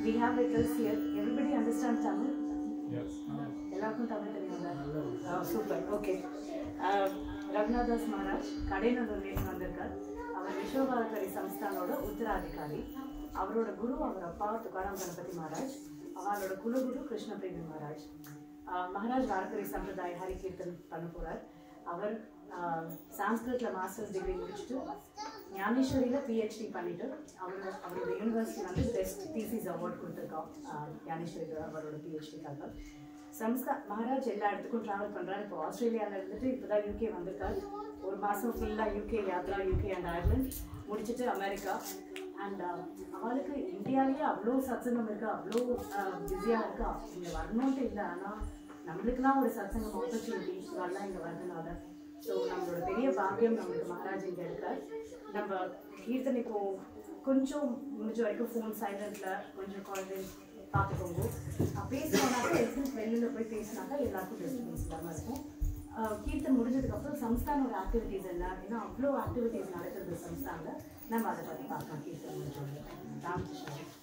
we have with us here. Everybody understand Tamil? Yes. எல்லாருக்கும் தமிழ் தெரியுங்களா? Super. Okay. Raghunathdas Maharaj கடைநல்லூர்லேருந்து வந்திருக்கார். அவர் விஸ்வபாரதி சம்ஸ்தானோட உத்தராதிகாரி. அவரோட குரு அவர் அப்பா துக்காராம் கணபதி மகாராஜ். அவரோட குலகுரு கிருஷ்ணபிரேமி மகாராஜ். மகாராஜ் வாரக்கரி சம்பிரதாய ஹரி கீர்த்தன் பண்ண போகிறார். அவர் சான்ஸ்கிரிட்ல மாஸ்டர்ஸ் டிகிரி முடிச்சுட்டு ஞானேஸ்வரியில் பிஹெச்டி பண்ணிட்டு அவரோட யூனிவர்சிட்டி வந்து பெஸ்ட் தீசிஸ் அவார்ட் கொடுத்துருக்கோம் ஞானேஸ்வரி அவரோட பிஹெச்டிக்காக. மகாராஜ் எல்லா இடத்துக்கும் ட்ராவல் பண்ணுறாரு. இப்போ ஆஸ்திரேலியாவில் இருந்துட்டு இப்போ தான் யூகே வந்திருக்காரு. ஒரு மாதம் ஃபுல்லாக UK Yatra, UK and Ireland முடிச்சுட்டு அமெரிக்கா. அண்ட் அவளுக்கு இந்தியாவிலேயே அவ்வளோ சத்சங்கம் இருக்கா, அவ்வளோ பிஸியாக இருக்கா. இங்கே வரணுன்ட்டு இல்லை, ஆனால் நம்மளுக்குலாம் ஒரு சத்சங்கம் ஆப்பர்ச்சுனிட்டி வரலாம் இங்கே வரதுனால. ஸோ நம்மளோட பெரிய பாக்கியம் நம்மளுக்கு மகாராஜ் இங்கே இருக்கார். நம்ம கீர்த்தனை இப்போ கொஞ்சம் முடிஞ்ச வரைக்கும் ஃபோன் சைலண்டில் கொஞ்சம் குழந்தை பார்த்துக்கோங்க. பேசினாக்கா வெளியில் போய் பேசினாக்கா எல்லாருக்கும் டிஸ்டர்பன்ஸ் இல்லாமல் இருக்கும். கீர்த்தன் முடிஞ்சதுக்கப்புறம் சம்ஸ்தானோட ஆக்டிவிட்டீஸ் என்ன, ஏன்னா அவ்வளோ ஆக்டிவிட்டீஸ் நடக்கிறது சம்ஸ்தானில். நம்ம அதை பற்றி பார்க்கலாம் கீர்த்தன் முடிஞ்சோம். ராமகிருஷ்ணன்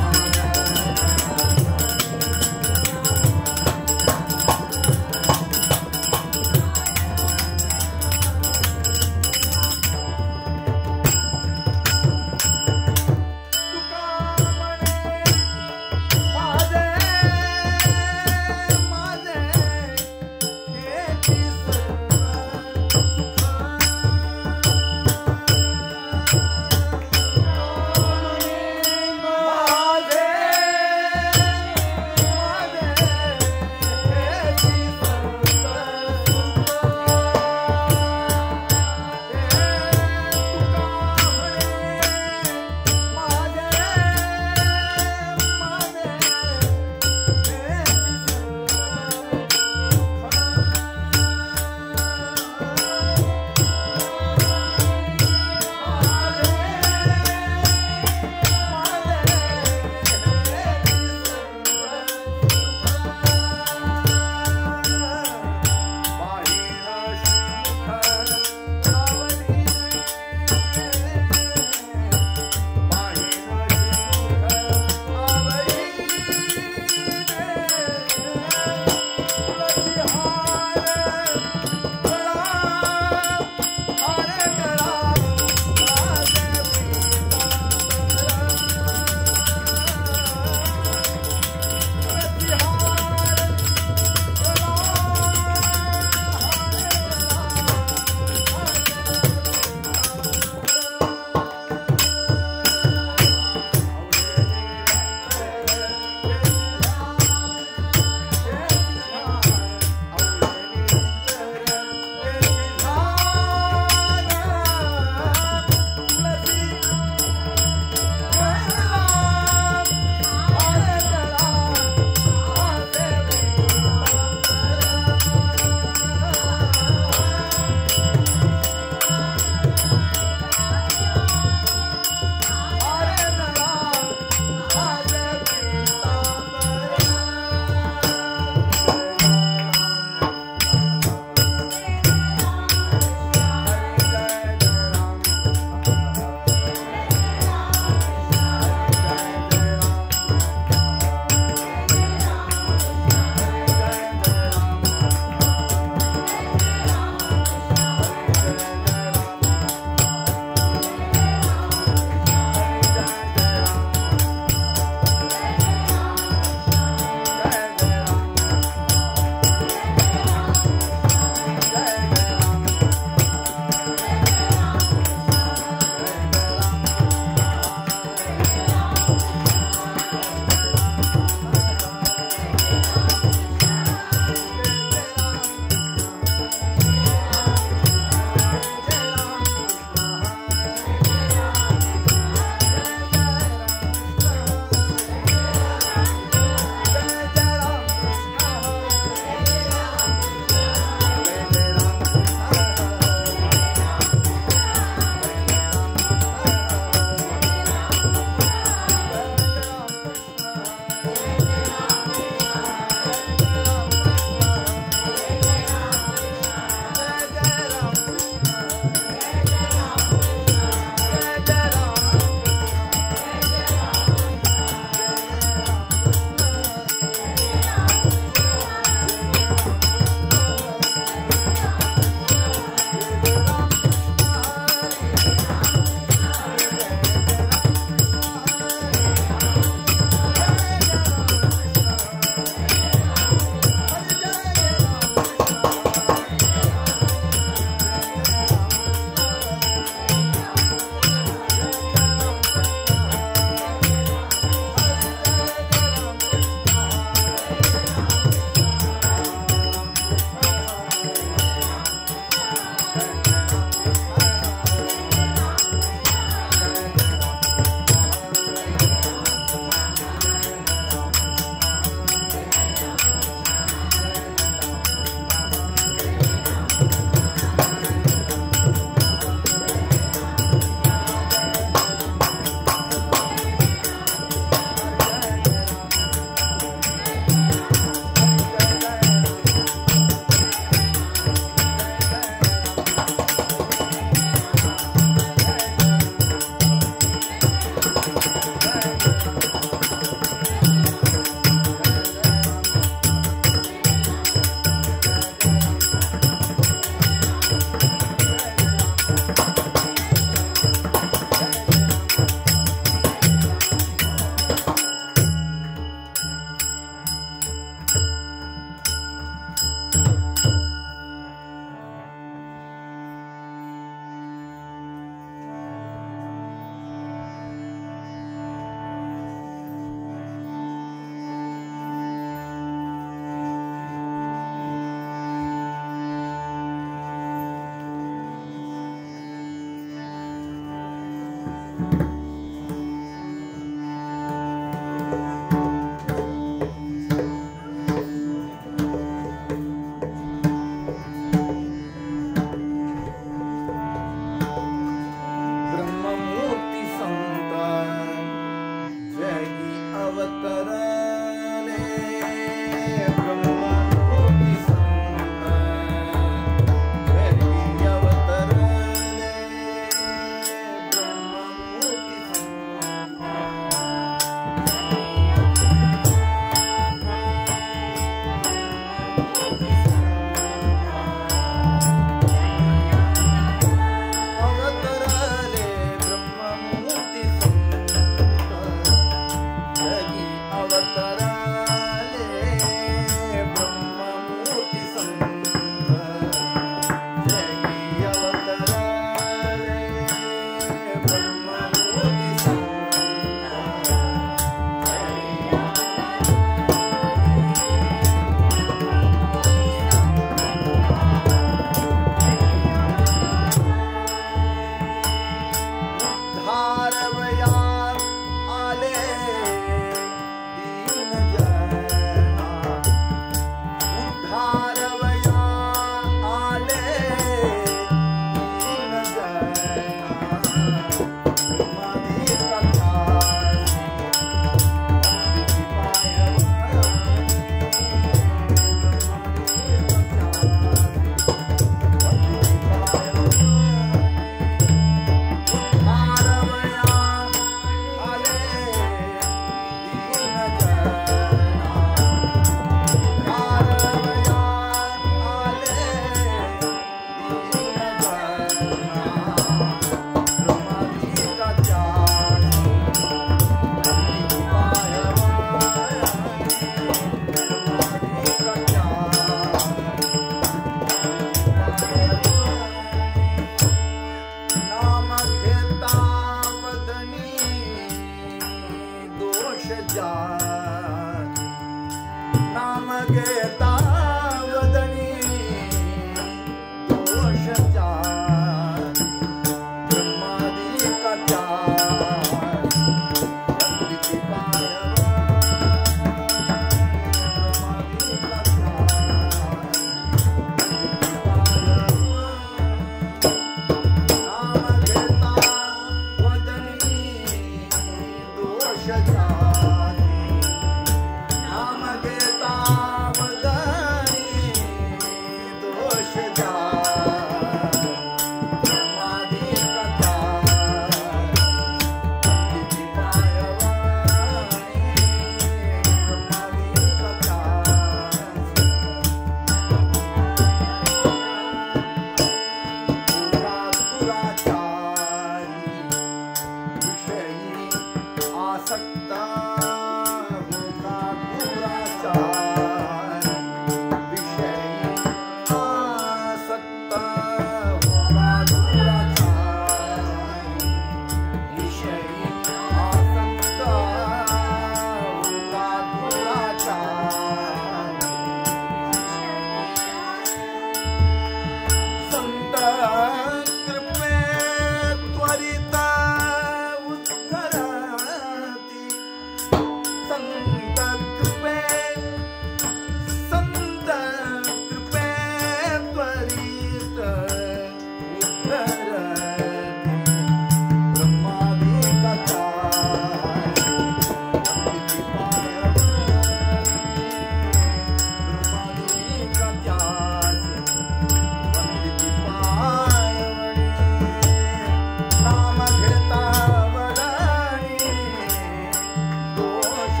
दोष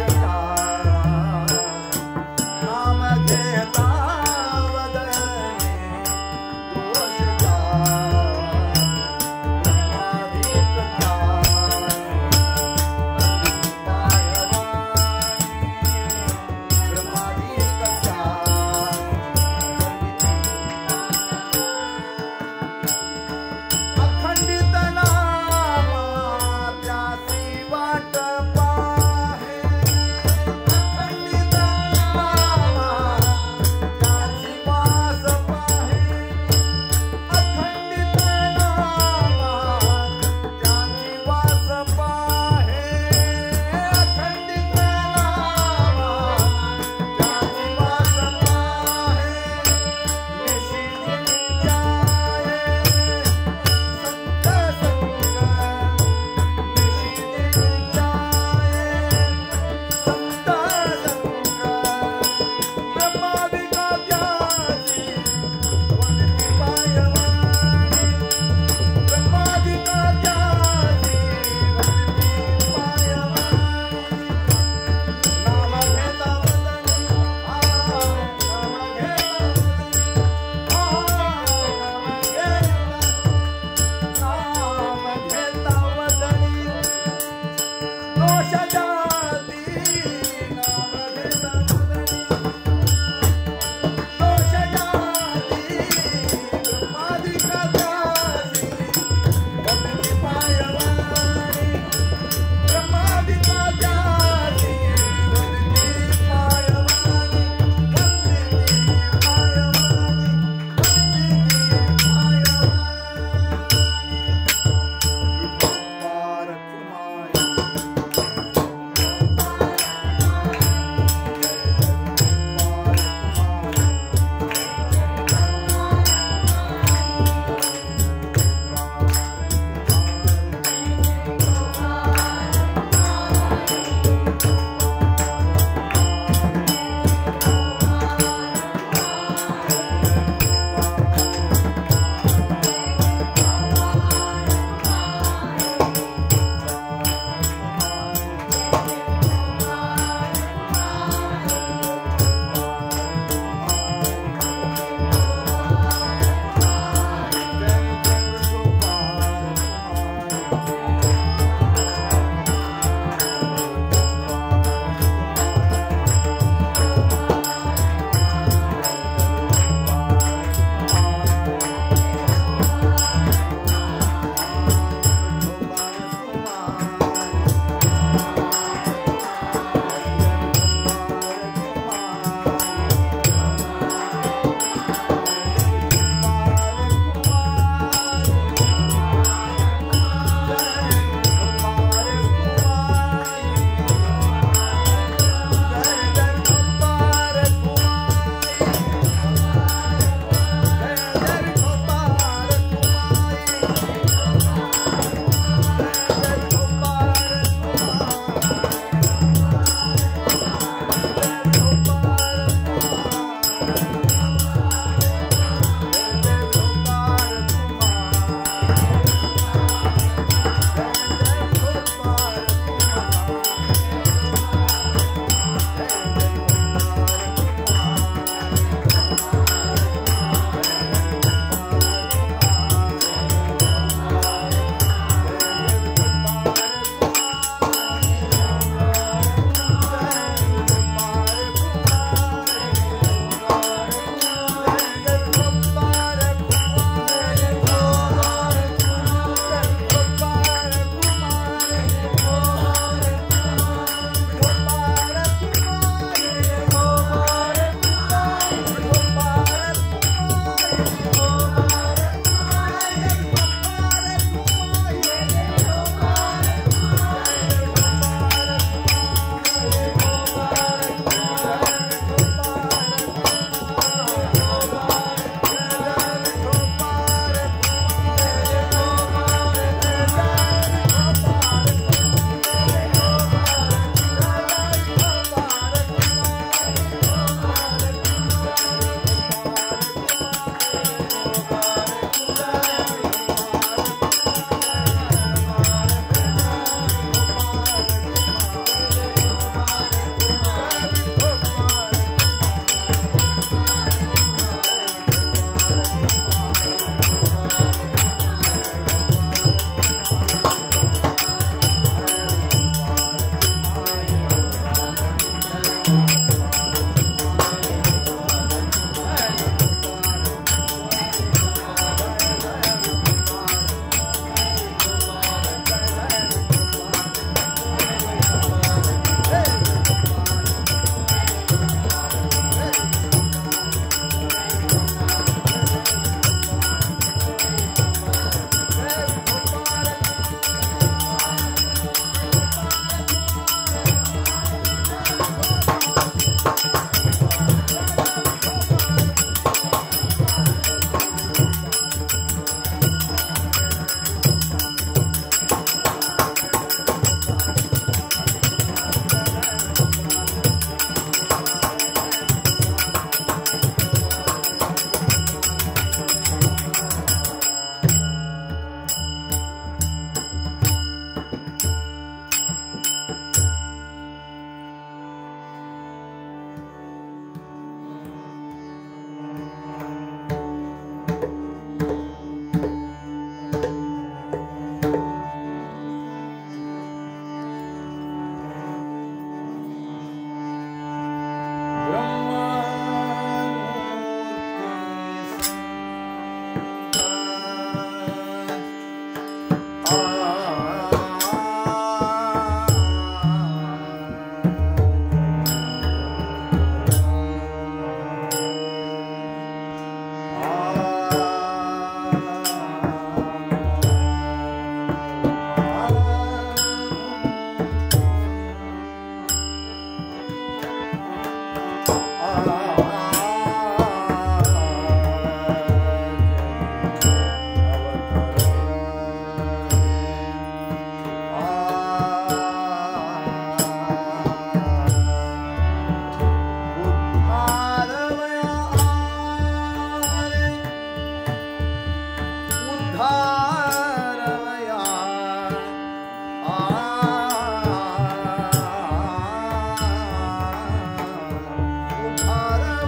उद्धार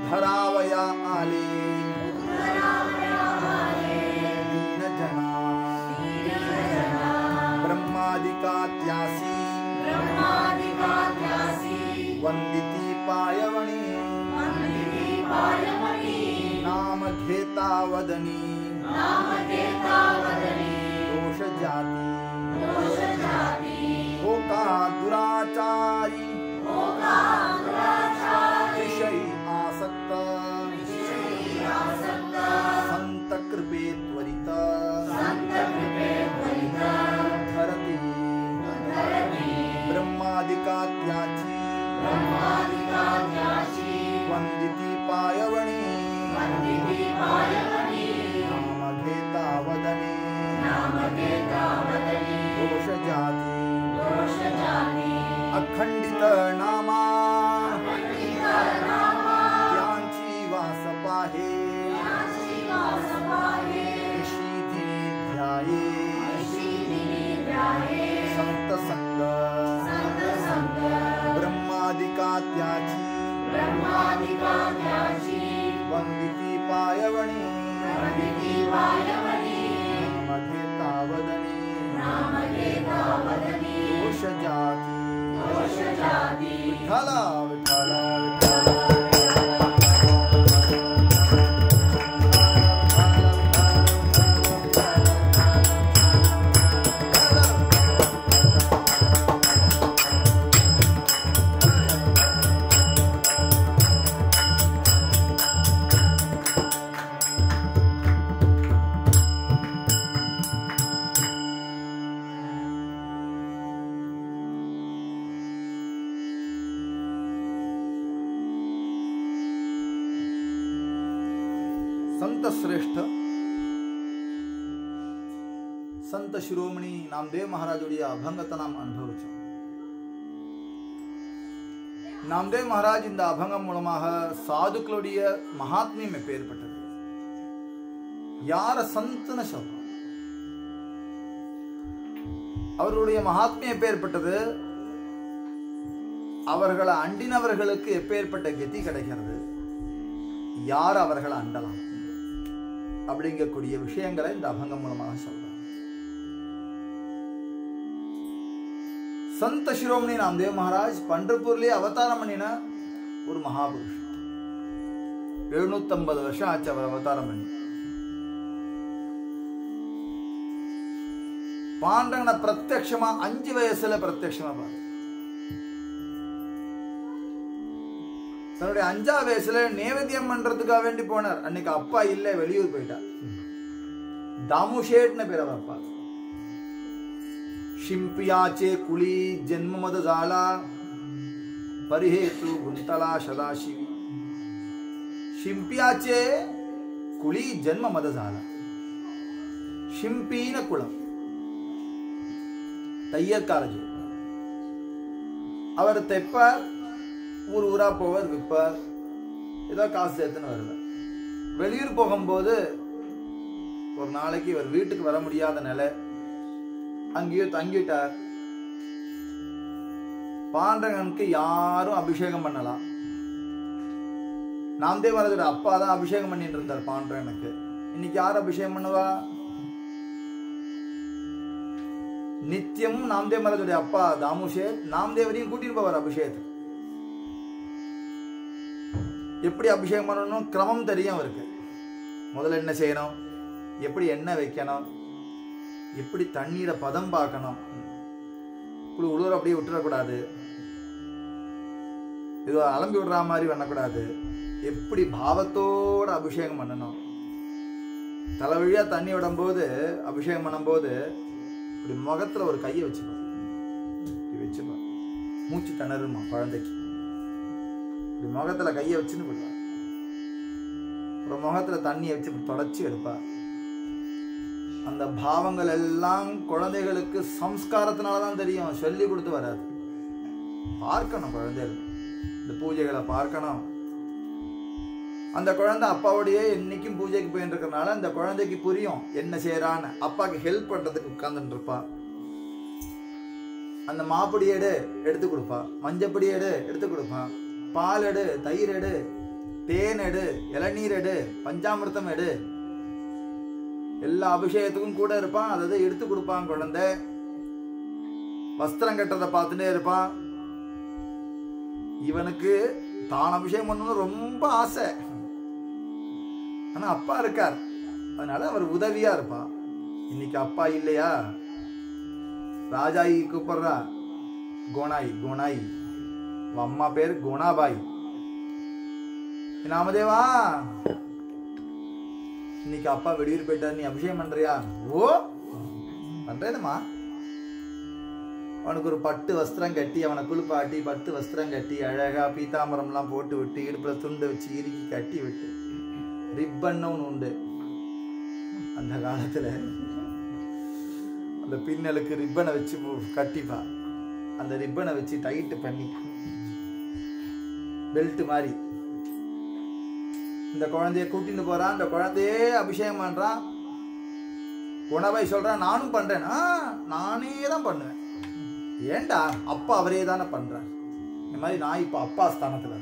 उद्धरावया आले दीनजना ब्रह्मादिकात्यासी वंदिती पायवणी नाम घेता वदनी दोष जाती होका दुराचारी विषयी आसक्त संत कृपे त्वरित धरती ब्रह्मादिकात्याची वंदिती पायवणी नाम घेता वदनी दोष जाती अखंडित नामा त्यांची वास पाहे ऋषीदिनी ध्याये संत संग ब्रह्मादिकात्याची वंदिती पायवणी नाम घेता वदनी दोष जाती विठ्ठला विठ्ठला संत श्रेष्ठ संत शिरोमणी नामदेव महाराजोடைய அபங்கத்தை நாம் அனுபவிச்சோம். நாமதேவ் மகாராஜ் இந்த அபங்கம் மூலமாக சாதுக்களுடைய மகாத்மியம் எப்பேற்பட்டது, யார சந்தன சொல்றோம், அவர்களுடைய மகாத்மியம் எப்பேற்பட்டது, அவர்களை அண்டினவர்களுக்கு எப்பேற்பட்ட கதி கிடைக்கிறது, யார் அவர்களை அண்டலாம் அப்படிங்கக்கூடிய விஷயங்களை இந்த அபங்கம் மூலமாக சொல்றாங்க. संत शिरोमणी नामदेव महाराज पंढरपूरले अवतार பண்ணின ஒரு மகாபுருஷன். 750 வருஷம் ஆச்சு அவர் அவதாரம் பண்ணி. பாண்டவனை பிரத்யக்ஷமா 5 வயசுல பிரத்யக்ஷமா பாரு. தன்னுடைய 5ஆம் வயசுல நேவேத்தியம் பண்றதுக்காக வேண்டி போனார். அன்னைக்கு அப்பா இல்ல, வெளியூர் போயிட்டார். दामुशेट பேர் அவர் அப்பா. शिंपियाचे कुळी जन्ममद झाला परिहेतु गुंतला सदाशिवी. शिंपियाचे कुळी जन्ममद झाला. शिंपीन कुळम தையற்காரஜி. அவர் தெப்பார், ஊர் ஊரா போவார், விற்பார், ஏதோ காசு சேர்த்துன்னு வருவார். வெளியூர் போகும்போது ஒரு நாளைக்கு இவர் வீட்டுக்கு வர முடியாத நிலை, அங்கேயோ தங்கிட்டார். பாண்டவனுக்கு யாரும் அபிஷேகம் பண்ணலாம். நாமதேவ் மகாராஜோட அப்பா தான் அபிஷேகம் பண்ணிட்டு இருந்தார் பாண்டவனுக்கு. இன்னைக்கு யார் அபிஷேகம் பண்ணுவா? நித்தியம் நாமதேவ் மகாராஜோட அப்பா தாமுஷேட் நாமதேவரையும் கூட்டிட்டு போவார் அபிஷேகத்துக்கு. எப்படி அபிஷேகம் பண்ணணும் கிரமம் தெரியும் அவருக்கு. முதல்ல என்ன செய்யணும், எப்படி எண்ணெய் வைக்கணும், எப்படி தண்ணீரை பதம் பார்க்கணும், உழுவுற அப்படியே விட்டுறக்கூடாது, ஏதோ அலம்பி விடுற மாதிரி பண்ணக்கூடாது, எப்படி பாவத்தோட அபிஷேகம் பண்ணணும். தலைவழியா தண்ணி விடும்போது அபிஷேகம் பண்ணும்போது இப்படி முகத்துல ஒரு கையை வச்சுப்பார், இப்படி வச்சுப்பார். மூச்சு திணறுமா குழந்தைக்கு, இப்படி முகத்துல கையை வச்சுன்னு போடுவார். அப்புறம் முகத்துல தண்ணியை வச்சு தொடச்சி எடுப்பார். அந்த பாவங்கள் எல்லாம் குழந்தைகளுக்கு சம்ஸ்காரத்தினாலதான் தெரியும், சொல்லி கொடுத்து வராது. பார்க்கணும் குழந்தைகள், இந்த பூஜைகளை பார்க்கணும். அந்த குழந்தை அப்பாவுடைய என்னைக்கும் பூஜைக்கு போயிட்டு இருக்கிறதுனால அந்த குழந்தைக்கு புரியும் என்ன செய்யறான்னு. அப்பாவுக்கு ஹெல்ப் பண்றதுக்கு உட்கார்ந்துட்டு இருப்பா. அந்த மாப்பொடி எடு எடுத்து கொடுப்பா, மஞ்சப்பொடி எடு எடுத்து கொடுப்பா, பால் எடு, தயிர் எடு, தேன் எடு, இளநீர் எடு, பஞ்சாமிர்தம் எடு. எல்லா அபிஷேகத்துக்கும் கூட இருப்பான். அதை எடுத்து கொடுப்பான். குழந்தை வஸ்திரம் கட்டுறதை பார்த்துட்டே இருப்பான். இவனுக்கு தான் அபிஷேகம் பண்ணணும்னு ரொம்ப ஆசை. ஆனா அப்பா இருக்கார், அதனால அவர் உதவியா இருப்பான். இன்னைக்கு அப்பா இல்லையா, ராஜாயி கூப்பிடுறா, கோனாய் கோனாய். அம்மா பேர் கோனாபாய். நாமதேவா, இன்னைக்கு அப்பா வெளியூர் போயிட்டார், நீ அபிஷேகம் பண்றியா? ஓ பண்றேனுமா. அவனுக்கு ஒரு பட்டு வஸ்திரம் கட்டி, அவனை குளிப்பாட்டி பட்டு வஸ்திரம் கட்டி அழகா பீதாம்பரம்லாம் போட்டு விட்டு, இடுப்புல துண்டு வச்சு இறுக்கி கட்டி விட்டு, ரிப்பன்னு ஒன்று உண்டு அந்த காலத்துல. அந்த பின்னலுக்கு ரிப்பனை வச்சு கட்டிப்பா. அந்த ரிப்பனை வச்சு டைட்டு பண்ணி பெல்ட் மாதிரி இந்த குழந்தைய கூட்டிட்டு போறான். அந்த குழந்தையே அபிஷேகம் பண்றான். குணபாய் சொல்றான், நானும் பண்றேன். நானே தான் பண்ணுவேன். ஏண்டா, அப்பா அவரே தானே பண்றார். இந்த மாதிரி நான் இப்ப அப்பா ஸ்தானத்துல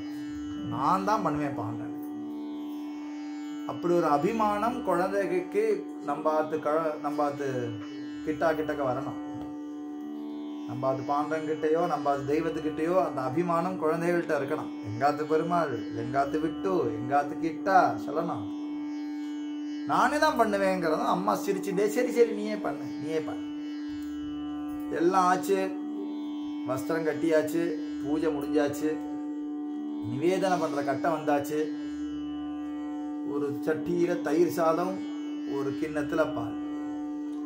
நான் தான் பண்ணுவேன் பாண்டேன். அப்படி ஒரு அபிமானம் குழந்தைக்கு நம்ம கிட்டக்க வரணும். நம்ம அது பாண்டங்கிட்டையோ நம்ம அது தெய்வத்துக்கிட்டையோ அந்த அபிமானம் குழந்தைகள்கிட்ட இருக்கணும். எங்காத்து பெருமாள், எங்காத்து விட்டு, எங்காத்து கிட்டா சொல்லணும். நானே தான் பண்ணுவேங்கிறதும் அம்மா சிரிச்சுட்டே, சரி சரி நீயே பண்ணு நீயே பண்ணு. எல்லாம் ஆச்சு, வஸ்திரம் கட்டியாச்சு, பூஜை முடிஞ்சாச்சு, நிவேதனை பண்ற கட்டம் வந்தாச்சு. ஒரு சட்டியில தயிர் சாதம், ஒரு கிண்ணத்துல பால்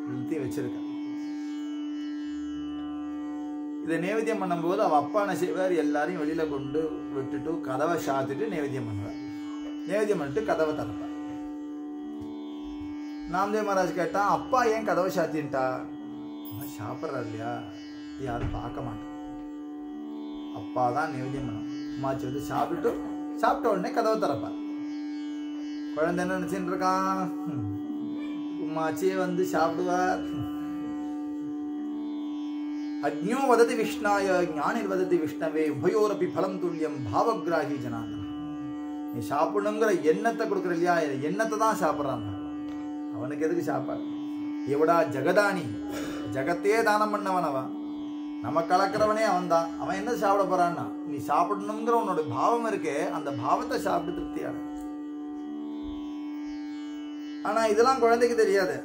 நிறுத்தி வச்சிருக்க. இதை நைவேத்தியம் பண்ணும்போது அவ அப்பா என்ன செய்வார், எல்லாரையும் வெளியில கொண்டு விட்டுட்டு கதவை சாத்திட்டு நைவேத்தியம் பண்ணுவார். நைவேத்தியம் பண்ணிட்டு கதவை திறப்பார். நாமதேவ் மகாராஜ் கேட்டா, அப்பா ஏன் கதவை சாத்தின்ட்டா? சாப்பிட்றாரு இல்லையா, யாரும் பார்க்க மாட்டேன். அப்பா தான் நைவேத்தியம் பண்ணும். அம்மாச்சி வந்து சாப்பிட்ட உடனே கதவை திறப்பார். குழந்தை என்ன நினைச்சுட்டு இருக்கான், உம்மாச்சியே வந்து சாப்பிடுவார். அக்ஞோ வததி விஷ்ணாய ஞானிர் வததி விஷ்ணவே உபயோரப்பி பலம் துல்லியம் பாவகிராகி ஜனார்தன. நீ சாப்பிடணுங்கிற எண்ணத்தை கொடுக்குற இல்லையா, எண்ணத்தை தான் சாப்பிட்றாங்க. அவனுக்கு எதுக்கு சாப்பாடு? எவடா ஜெகதானி, ஜகத்தையே தானம் பண்ணவன் அவன். நம்ம கலக்கிறவனே அவன் தான். அவன் என்ன சாப்பிட போறான்னா, நீ சாப்பிடணுங்கிற உன்னோட பாவம் இருக்கே, அந்த பாவத்தை சாப்பிட்டு திருப்தியான. ஆனா இதெல்லாம் குழந்தைக்கு தெரியாது.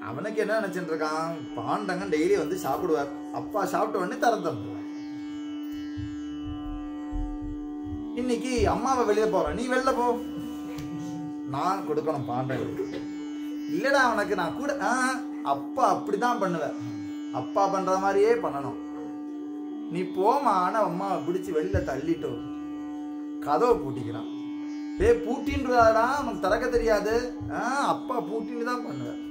அவனுக்கு என்ன நினைச்சிட்டு இருக்கான், பாண்டங்கன் டெய்லி வந்து சாப்பிடுவார். அப்பா சாப்பிட்ட உடனே தரந்துருவார். இன்னைக்கு அம்மாவை வெளியே போறேன், நீ வெளில போ, நான் கொடுக்கணும் பாண்டங்களுக்கு. இல்லடா அவனுக்கு நான் கூட அப்பா அப்படிதான் பண்ணுவேன், அப்பா பண்ற மாதிரியே பண்ணணும். நீ போமா. ஆனா அம்மாவை பிடிச்சி வெளியில தள்ளிட்டோ கதவை பூட்டிக்கிறான். பூட்டின்றதாடா அவனுக்கு திறக்க தெரியாது. அப்பா பூட்டின்னு தான் பண்ணுவேன்.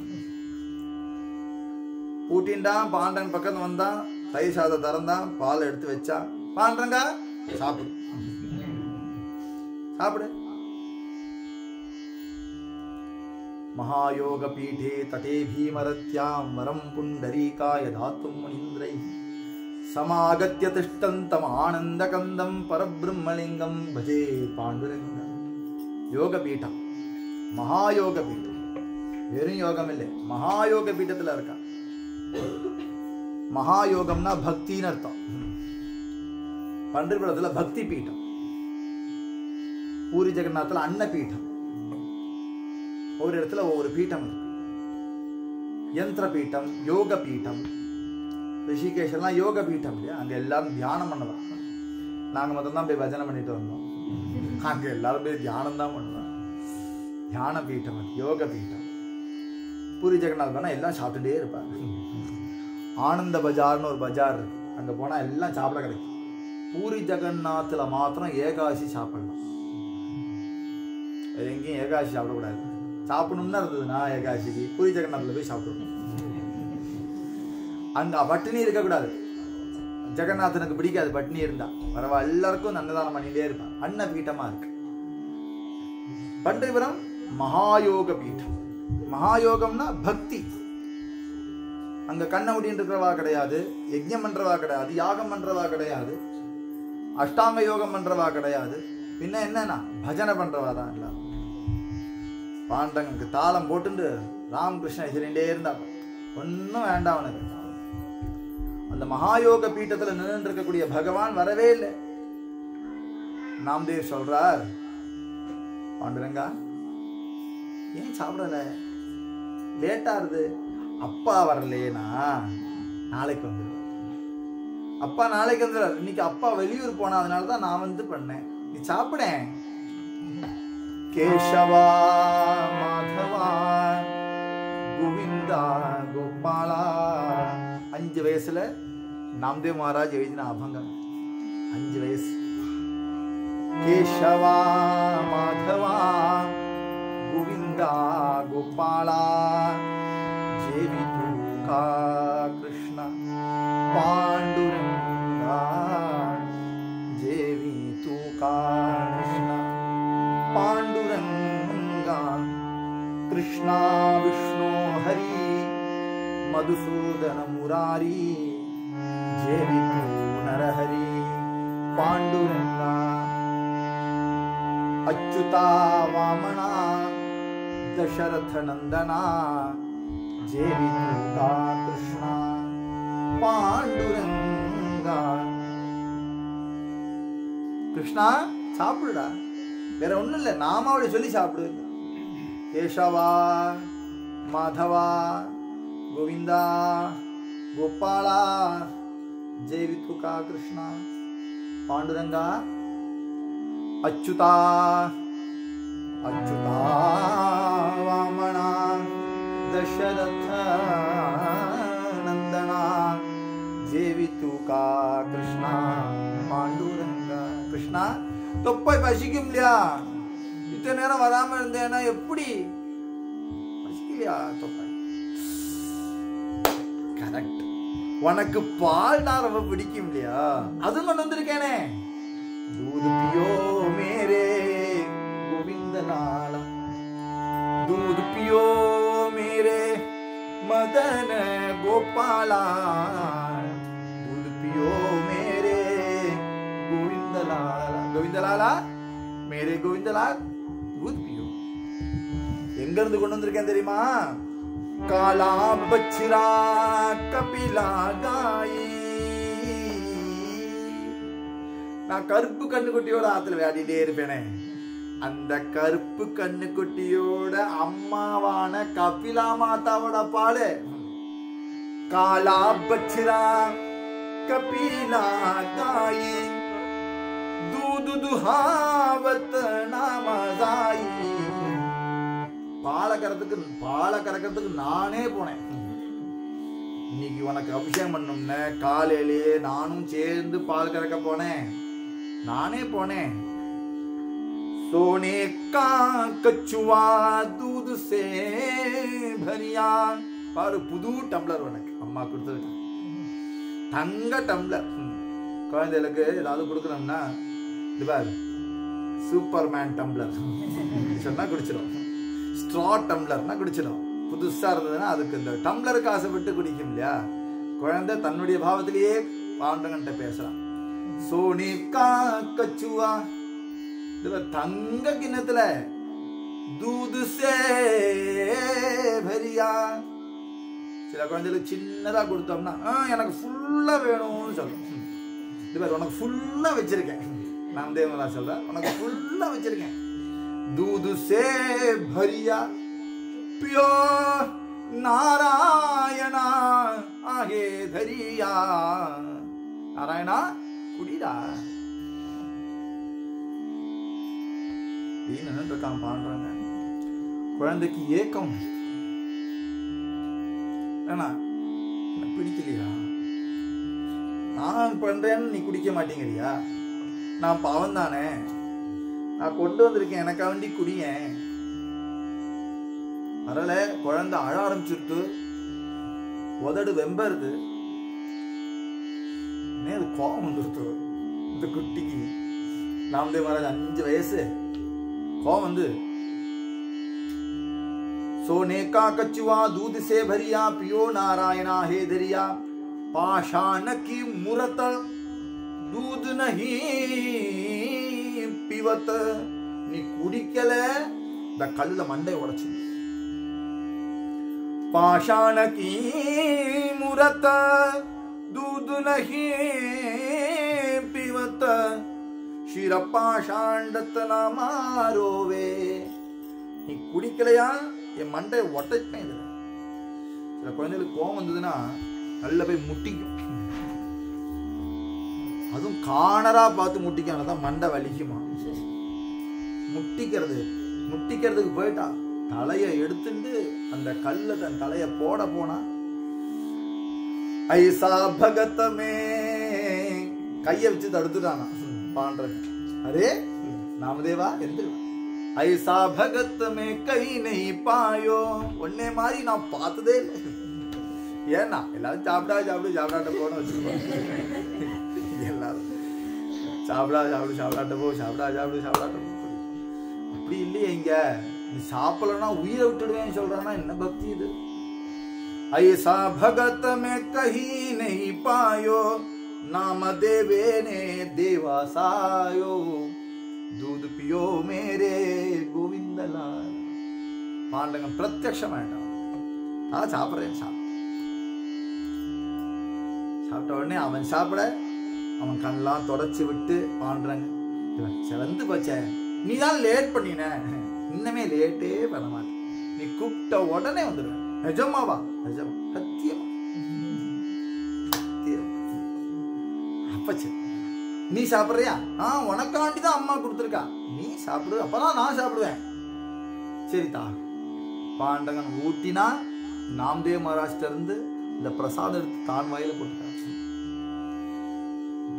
பூட்டின்டான். பாண்டன் பக்கம் வந்தான், தயிர் சாதம் திறந்தான், பால் எடுத்து வச்சான். பாண்டங்க சாப்பிடு சாப்பிடு. மகாயோக பீடே தடே பீமரத்யாம் வரம் புண்டரீகாய தாத்தும் முனிந்திரை சமாகத்ய திஷ்டந்தம் ஆனந்த கந்தம் பரபிரம்மலிங்கம் பஜே பாண்டுரங்கம். யோக பீட்டம், மகாயோக பீட்டம். வெறும் யோகம் இல்லை, மகாயோக பீட்டத்துல இருக்கா. மகாயோகம்னா பக்தின்னு அர்த்தம். பண்டிர்புரத்துல பக்தி பீட்டம், பூரி ஜெகநாத்துல அன்ன பீட்டம். ஒரு இடத்துல ஒவ்வொரு பீட்டம் இருக்கு. யந்திர பீட்டம், யோக பீட்டம். ரிஷிகேஷ்லாம் யோக பீட்டம் இல்லையா, அங்க எல்லாரும் தியானம் பண்ணுவாங்க. நாங்க மொத்தம் தான் போய் பஜனை பண்ணிட்டு வந்தோம். அங்க எல்லாரும் போய் தியானம் தான் பண்ணுவாங்க. தியான பீட்டம், யோக பீட்டம். பூரி ஜெகநாத் போனா எல்லாம் சாப்பிட்டுட்டே இருப்பாங்க. ஆனந்த பஜார்னு ஒரு பஜார் இருக்கு, அங்க போனா எல்லாம் சாப்பிட கிடைக்கும். பூரி ஜெகநாத்ல மாத்திரம் ஏகாசி சாப்பிடலாம். எங்கேயும் ஏகாசி சாப்பிடக்கூடாது. சாப்பிடணும்னா இருந்ததுன்னா ஏகாசிக்கு பூரி ஜெகநாத்ல போய் சாப்பிடணும். அங்க பட்டினி இருக்கக்கூடாது. ஜெகநாதனுக்கு பிடிக்காது பட்டினி இருந்தா. வரவா எல்லாருக்கும் அன்னதானம் பண்ணிட்டே இருப்பான். அன்ன பீட்டமா இருக்கு. பண்டிபுரம் மகாயோக பீட்டம். மகாயோகம்னா பக்தி. அங்க கண்ண முடின்னு இருக்கிறவா கிடையாது, யஜ்ஞம் பண்றவா கிடையாது, யாகம் பண்றவா கிடையாது, அஷ்டாங்க யோகம் பண்றவா கிடையாது. பின்ன என்னன்னா பஜனை பண்றவா தான் எல்லாரும். பாண்டவனுக்கு தாளம் போட்டுண்டு ராமகிருஷ்ண சொல்லிட்டே இருந்தா ஒன்னும் வேண்டாம் அவனுக்கு. அந்த மகாயோக பீட்டத்துல நின்று இருக்கக்கூடிய பகவான் வரவே இல்லை. நாம்தேவ் சொல்றார், பாண்டுரங்கா ஏன் சாப்பிடல, லேட்டா இருது. அப்பா வரலையேனா நாளைக்கு வந்துடுவார். அப்பா நாளைக்கு வந்துடுவார். இன்னைக்கு அப்பா வெளியூர் போனா, அதனாலதான் நான் வந்து பண்ணேன். நீ சாப்பிட. கேசவா மாதவா கோவிந்தா கோபாலா. 5 வயசுல நாம்தேவ் மகாராஜ் எழுதின அபங்கம். 5 வயசு. கேசவா மாதவா கோவிந்தா கோபாலா ஜெவிது கா கிருஷ்ண பாண்டுரங்கா ஜெவிது கா கிருஷ்ண பாண்டுரங்கா கிருஷ்ணா விஷ்ணு ஹரி மதுசூதன முராரி ஜெவிது நரஹரி பாண்டுரங்கா अच्युता वामना दशरथ नंदना जेवितुका कृष्णा पांडुरंगा. கிருஷ்ணா சாப்பிடுடா, வேற ஒண்ணும் இல்ல, நாமாவளி சொல்லி சாப்பிடு. கேசவா மாதவா கோவிந்தா கோபாலா ஜெவிதுகா கிருஷ்ணா பாண்டுரங்கா अच्युता अच्युता वामना दशरथ नंदना जेवितुका कृष्णा पांडुरंगा. कृष्णा தொப்பை பசிக்கும் இல்லையா? இத்தனை நேரம் வராம இருந்தேன்னா எப்படி பசிக்கலையா? தொப்பை கரெக்ட். உனக்கு பால்னா ரொம்ப பிடிக்கும் இல்லையா? அதுவும் கொண்டு வந்திருக்கேனே. दूध पियो मेरे गोविंद लाला, दूध पियो मेरे मदन गोपाला, दूध पियो मेरे गोविंद लाला. गोविंद लाला मेरे गोविंद लाल दूध पियो. எங்க இருந்து கொண்டு வந்திருக்கேன் தெரியுமா? காலா பச்சிரா கபிலா காயி. நான் கருப்பு கண்ணுக்குட்டியோட ஆத்துல விளையாடிட்டே இருப்பேனே, அந்த கருப்பு கண்ணுக்குட்டியோட அம்மாவான கபிலா மாதாவோட பாலு. காலா பச்சிரா கபிலா காயி दूध दुहावत नामदाई. பாலை கறக்கிறதுக்கு நானே போனேன். இன்னைக்கு உனக்கு அபிஷேகம் பண்ணணும்னு காலையிலேயே நானும் சேர்ந்து பால் கறக்க போனேன். நானே போனேன். सोने का कचुआ दूध से भरिया. பாரு புது டம்ளர் உனக்கு அம்மா கொடுத்துருக்க தங்க டம்ளர். குழந்தைகளுக்கு ஏதாவது கொடுக்கணும்னா இது பாரு சூப்பர்மேன் டம்ளர் சொன்னா குடிச்சிடும். ஸ்ட்ரா டம்ளர்னா குடிச்சிடும். புதுசா இருந்ததுன்னா அதுக்கு இந்த டம்ளருக்கு ஆசைப்பட்டு குடிக்கும் இல்லையா? குழந்தை தன்னுடைய பாவத்திலேயே பாண்டவன்கிட்ட பேசுறான். சோனி கா கச்சுவா தங்க கிண்ணத்துல தூது சே பரியா. சில குழந்தைகளுக்கு சின்னதா கொடுத்தோம்னா எனக்கு ஃபுல்லா வேணும்னு சொல்லும். இது பாரு உனக்கு ஃபுல்லா வச்சிருக்கேன். நான் தேவங்களா சொல்றேன், உனக்கு ஃபுல்லா வச்சிருக்கேன். दूध से भरिया पियो नारायणा आगे धरिया. नारायणा குடிடா. இருக்கான் பாடுறாங்க. குழந்தைக்கு ஏக்கம் ஏன்னா பிடிக்கலையா? நான் பண்றேன்னு நீ குடிக்க மாட்டேங்கிறியா? நான் பாவம் தானே, நான் கொண்டு வந்திருக்கேன், எனக்கா வேண்டி குடியேன். அதனால குழந்தை அழ ஆரம்பிச்சுட்டு உதடு வெம்பருது. அது கோபம் வந்துருத்து இந்த குட்டிக்கு. நாமதேவ் மகாராஜ் 5 வயசு. கோபம் வந்து सोने का कचुआ दूध से भरिया पियो नारायणा हे धरिया. पाषाण की मूरत दूध नहीं பிவத்த நீ குடிக்கல இந்த கல்லுல மண்டை உடைச்சு पाषाण की मूरत दूध नहीं पीवत शिर पाषांडत ना मारोवे நீ குடிக்கலையா என் மண்டை ஒட்டச்சேன் இதுல சில குழந்தைகளுக்கு கோவம் வந்ததுன்னா நல்ல போய் முட்டிக்கும் அதுவும் காணரா பார்த்து முட்டிக்கான தான் மண்டை வலிக்குமா முட்டிக்கிறதுக்கு போயிட்டா தலையை எடுத்துட்டு அந்த கல்ல தன் தலைய போட போனா ஐசா பகத்தமே கைய வச்சு தடுத்துட்டானா பாண்டவன் அரே நாமதேவா எந்திரு ஐசா பகத்தமே கை நெய் பாயோ ஒன்னே மாதிரி நான் பார்த்ததே இல்லை ஏன்னா எல்லாரும் சாப்பிடாட்ட போன வச்சிருப்பாங்க எல்லாரும் சாப்பிடாட்ட போ அப்படி இல்லையே இங்க நீ சாப்பிடலன்னா உயிரை விட்டுடுவேன்னு சொல்றானா என்ன பக்தி இது ஐசா भगत में कहीं नहीं पायो नाम देवे ने देवासायो दूध पियो मेरे गोविंदलाल பாண்டவன் பிரத்யக்ஷமாயிட்டான் சாப்பிட்றேன் சாப்பிட்ட உடனே அவன் சாப்பிட அவன் கண்ணெல்லாம் தொடச்சி விட்டு பாண்டவன் சிறந்து போச்ச நீ தான் லேட் பண்ணின இன்னமே லேட்டே பண்ண மாட்டேன் நீ கூப்பிட்ட உடனே வந்துடுவேன் நிஜமாவா நிஜமா சத்தியமா அப்பச்ச நீ சாப்பிட்றியா உனக்காண்டிதான் அம்மா கொடுத்துருக்கா நீ சாப்பிடு அப்பதான் நான் சாப்பிடுவேன் சரிதா பாண்டவன் ஊட்டினா நாம்தேவ் மகாராஜ்ல இருந்து இந்த பிரசாதம் எடுத்து தான் வாயில போட்டுட்டான்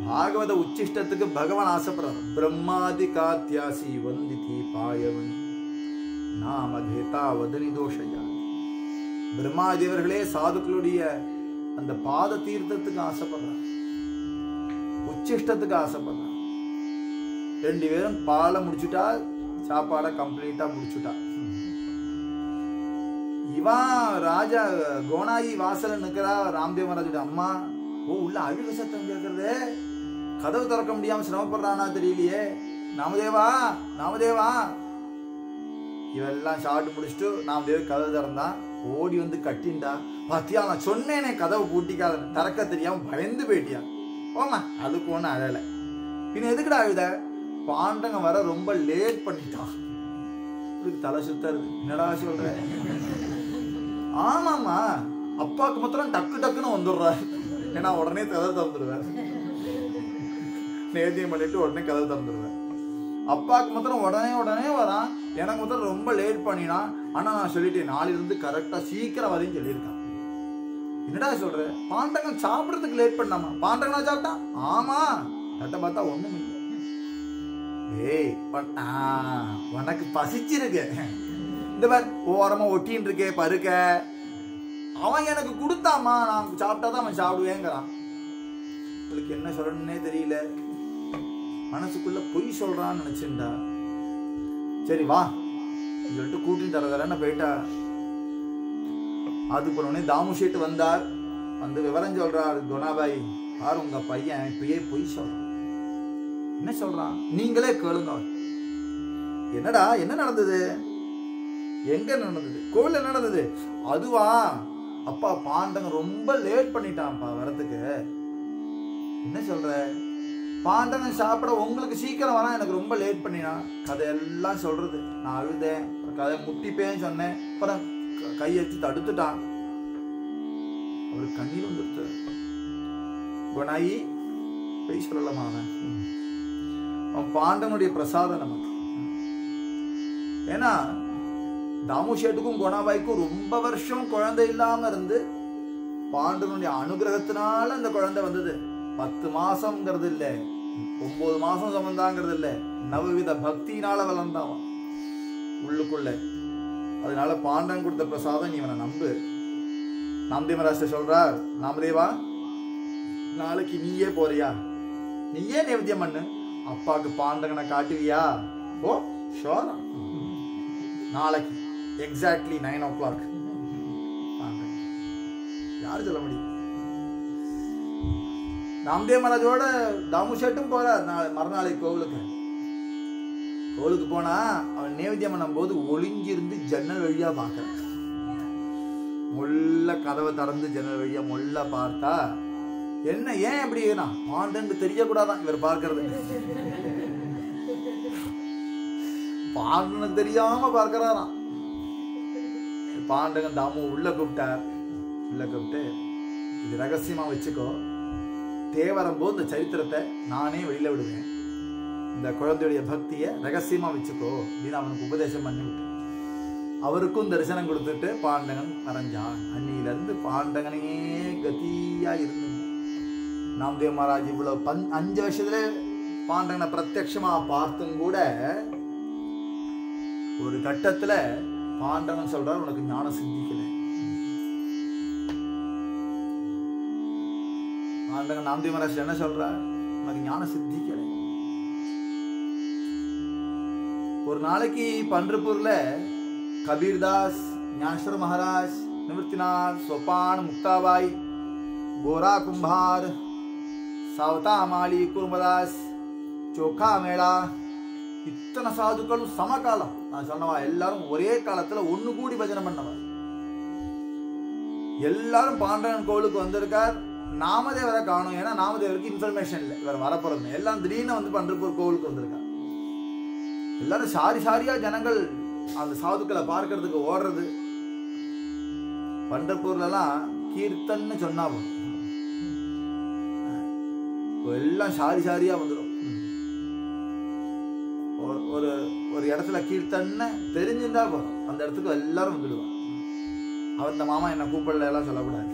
பாகவத உச்சிஷ்டத்துக்கு பகவான் ஆசைப்படுறார் பிரம்மாதி காத்தியாசி வந்திதி பாயவன் நாமதேதா வதனி தோஷயா பிரம்மாதேவர்களே சாதுக்களுடைய அந்த பாத தீர்த்தத்துக்கு ஆசைப்படுறார் உச்சிஷ்டத்துக்கு ஆசைப்படுறார் ரெண்டு பேரும் பாலை முடிச்சுட்டா சாப்பாடை கம்ப்ளீட்டா முடிச்சுட்டா இவன் ராஜா கோனாயி வாசல நிக்கிறா ராம்தேவ் மகாராஜோட அம்மா உள்ள அழுக சத்தம் கேட்கறது கதவு திறக்க முடியாம சிரமப்படுறானா தெரியலையே நாமதேவா இவெல்லாம் ஷார்ட் முடிச்சுட்டு நாமதேவ் கதவு திறந்தான் ஓடி வந்து கட்டின்டா பாத்தியா நான் சொன்னேனே கதவு பூட்டிக்காத திறக்க தெரியாம பயந்து போயிட்டியா ஓமா அதுக்கு ஒண்ணு அழல பின்ன எதுக்குடா அழுத பாண்டவன் வர ரொம்ப லேட் பண்ணிட்டான் தலை சுத்தருது என்னடா சொல்ற ஆமாமா அப்பாவுக்கு மாத்திரம் டக்குன்னு வந்துடுறாரு ஏன்னா உடனே கதவு திறந்துடுவார் நேத்தியம் பண்ணிட்டு உடனே கதவு திறந்துடுவேன் அப்பாவுக்கு மாத்திரம் உடனே வரான் எனக்கு மாத்திரம் ரொம்ப லேட் பண்ணினா ஆனா நான் சொல்லிட்டேன் நாளிலிருந்து கரெக்டா சீக்கிரம் வரையும் சொல்லியிருக்கான் என்னடா சொல்ற பாண்டவன் சாப்பிடறதுக்கு லேட் பண்ணாமா பாண்டவனா சாப்பிட்டான் ஆமா கட்ட பார்த்தா ஒண்ணும் இல்லை ஏய் உனக்கு பசிச்சிருக்கு இந்த மாதிரி ஓரமா ஒட்டின்னு இருக்கே பருக்க அவன் எனக்கு கொடுத்தாமா நான் சாப்பிட்டாதான் அவன் சாப்பிடுவேங்கிறான் உங்களுக்கு என்ன சொல்லணும்னே தெரியல மனசுக்குள்ள பொய் சொல்றான்னு நினைச்சுண்டா சரி வா சொல்லிட்டு கூட்டின்னு தரதரன்னு போயிட்டா அது போனோடனே தாமுஷேட்டு வந்தார் வந்து விவரம் சொல்றார் குணாபாய் பாரு உங்க பையன் இப்பயே பொய் சொல்றான் என்ன சொல்றான் நீங்களே கேளுங்க என்னடா என்ன நடந்தது எங்க நடந்தது கோவில்ல நடந்தது அதுவா அப்பா பாண்டவன் ரொம்ப லேட் பண்ணிட்டான்ப்பா வரதுக்கு என்ன சொல்ற பாண்டவன் சாப்பிட உங்களுக்கு சீக்கிரம் வரா எனக்கு ரொம்ப லேட் பண்ணினா கதையெல்லாம் சொல்றது நான் அழுதேன் கதை முட்டிப்பேன்னு சொன்னேன் அப்புறம் கையெழுத்து தடுத்துட்டான் அவருக்கு கண்ணீர் வந்துருச்சு குணாயி பொய் சொல்லலாமா அவன் பாண்டவனுடைய பிரசாதம் நமக்கு ஏன்னா தாமுஷேட்டுக்கும் குணாபாய்க்கும் ரொம்ப வருஷம் குழந்தை இல்லாம இருந்து பாண்டவனுடைய அனுகிரகத்தினால அந்த குழந்தை வந்தது 10 மாசம்ங்கிறது இல்ல 9 மாசம் சம்பந்தாங்கிறது இல்ல நவவித பக்தியினால வளர்ந்தாவன் உள்ளுக்குள்ள அதனால பாண்டவன் கொடுத்த பிரசாதம் நீ இவனை நம்பு நாமதேவ மகாராஜ் சொல்றார் நாமதேவா நாளைக்கு நீயே போறியா நீயே நைவேத்தியம் பண்ணு அப்பாவுக்கு பாண்டவனை காட்டுவியா ஓ ஷோரா நாளைக்கு எக்ஸாக்ட்லி 9 o'clock யாரு சொல்ல முடியும் நாமதேவ மகாராஜோட தாமுஷேட்டும் போறார் மறுநாளைக்கு கோவிலுக்கு கோவிலுக்கு போனா அவன் நேவேத்தியம் பண்ணும் போது ஒளிஞ்சிருந்து ஜன்னல் வழியா பார்க்கறான். முள்ள கதவை திறந்து ஜன்னல் வழியா முள்ள பார்த்தா என்ன ஏன் அப்படி பாண்டன்னு தெரியக்கூடாதான் இவர் பார்க்கறது. பாண்டன்னு தெரியாம பார்க்கறாராம். பாண்டகன் தாமு உள்ள கூப்பிட்டார். உள்ள கூப்பிட்டு இது ரகசியமா வச்சுக்கோ, தேவரம் போது இந்த சரித்திரத்தை நானே வெளியில விடுவேன், இந்த குழந்தையுடைய பக்தியை ரகசியமா வச்சுக்கோ அப்படின்னு அவனுக்கு உபதேசம் பண்ணி விட்டு அவருக்கும் தரிசனம் கொடுத்துட்டு பாண்டகன் மறைஞ்சான். அன்னியில இருந்து பாண்டகனையே கதியா இருந்து நாம்தேவ் மகாராஜ் இவ்வளவு 5 வருஷத்துல பாண்டகனை பிரத்யட்சமா பார்த்தும் கூட ஒரு கட்டத்துல பாண்டகன் சொல்றார், உனக்கு ஞானம் சித்திக்கல. பாண்டகன் நாம்தேவ் மகாராஜ் என்ன சொல்றார், உனக்கு ஞானம் சித்திக்கல. ஒரு நாளைக்கு பண்டர்பூர்ல கபீர்தாஸ், ஞானேஸ்வர் மகாராஜ், நிவர்த்திநாத், सोपान, मुक्ताबाई, गोरा कुंभार, सावता अमाली, कुर्मदास, चोखा मेड़ा, இத்தனை சாதுக்களும் சமகாலம் நான் சொன்னவா எல்லாரும் ஒரே காலத்துல ஒண்ணு கூடி பஜனை பண்ணவா. எல்லாரும் பாண்டவன் கோவிலுக்கு வந்திருக்கார். நாமதேவரை காணும், ஏன்னா நாமதேவருக்கு இன்ஃபர்மேஷன் இல்லை இவர் வரப்போறது. எல்லாம் திடீர்னு வந்து பண்டர்பூர் கோவிலுக்கு வந்திருக்கார். எல்லாரும் சாரியா ஜனங்கள் அந்த சாதுக்களை பார்க்கறதுக்கு ஓடுறது. பண்டர்பூர்ல எல்லாம் கீர்த்தன்னு சொன்னா எல்லாம் சாரியா வந்துடும். ஒரு இடத்துல கீர்த்தன்னு தெரிஞ்சுட்டா போதும், அந்த இடத்துக்கு எல்லாரும் வந்துடுவான். அவன் இந்த மாமா என்ன கூப்பிடல எல்லாம் சொல்லக்கூடாது.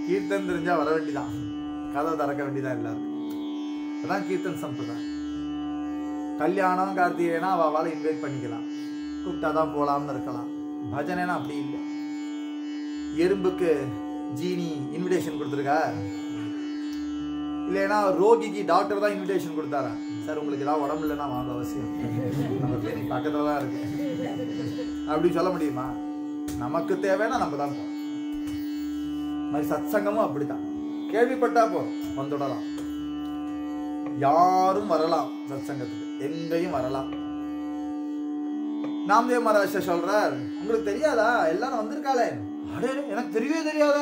கீர்த்தன் தெரிஞ்சா வர வேண்டிதான், கதை திறக்க வேண்டிதான் எல்லாரும். அதான் கீர்த்தன் சம்பிரதாயம். கல்யாணம் கார்த்திகைனா அவளை இன்வைட் பண்ணிக்கலாம், கூப்பிட்டாதான் போலாம்னு இருக்கலாம். பஜனைனா அப்படி இல்லை. எறும்புக்கு ஜீனி இன்விடேஷன் கொடுத்துருக்கா, இல்லைன்னா ரோகிக்கு டாக்டர் தான் இன்விடேஷன் கொடுத்தாரா, சார் உங்களுக்கு ஏதாவது உடம்பு இல்லைன்னா வாங்க அவசியம், நம்ம கிளினிக் பக்கத்துல தான் இருக்கு அப்படின்னு சொல்ல முடியுமா? நமக்கு தேவைன்னா நம்ம தான் போறோம். மாதிரி சத்சங்கமும் அப்படித்தான். கேள்விப்பட்டா போறோம், வந்துடலாம். யாரும் வரலாம் சத்சங்கத்துக்கு, எங்கேயும் வரலாம். நாம்தேவ் மகாராஜ் சொல்றார், உங்களுக்கு தெரியாதா எல்லாரும் வந்திருக்காளே? அடே எனக்கு தெரியவே தெரியாத.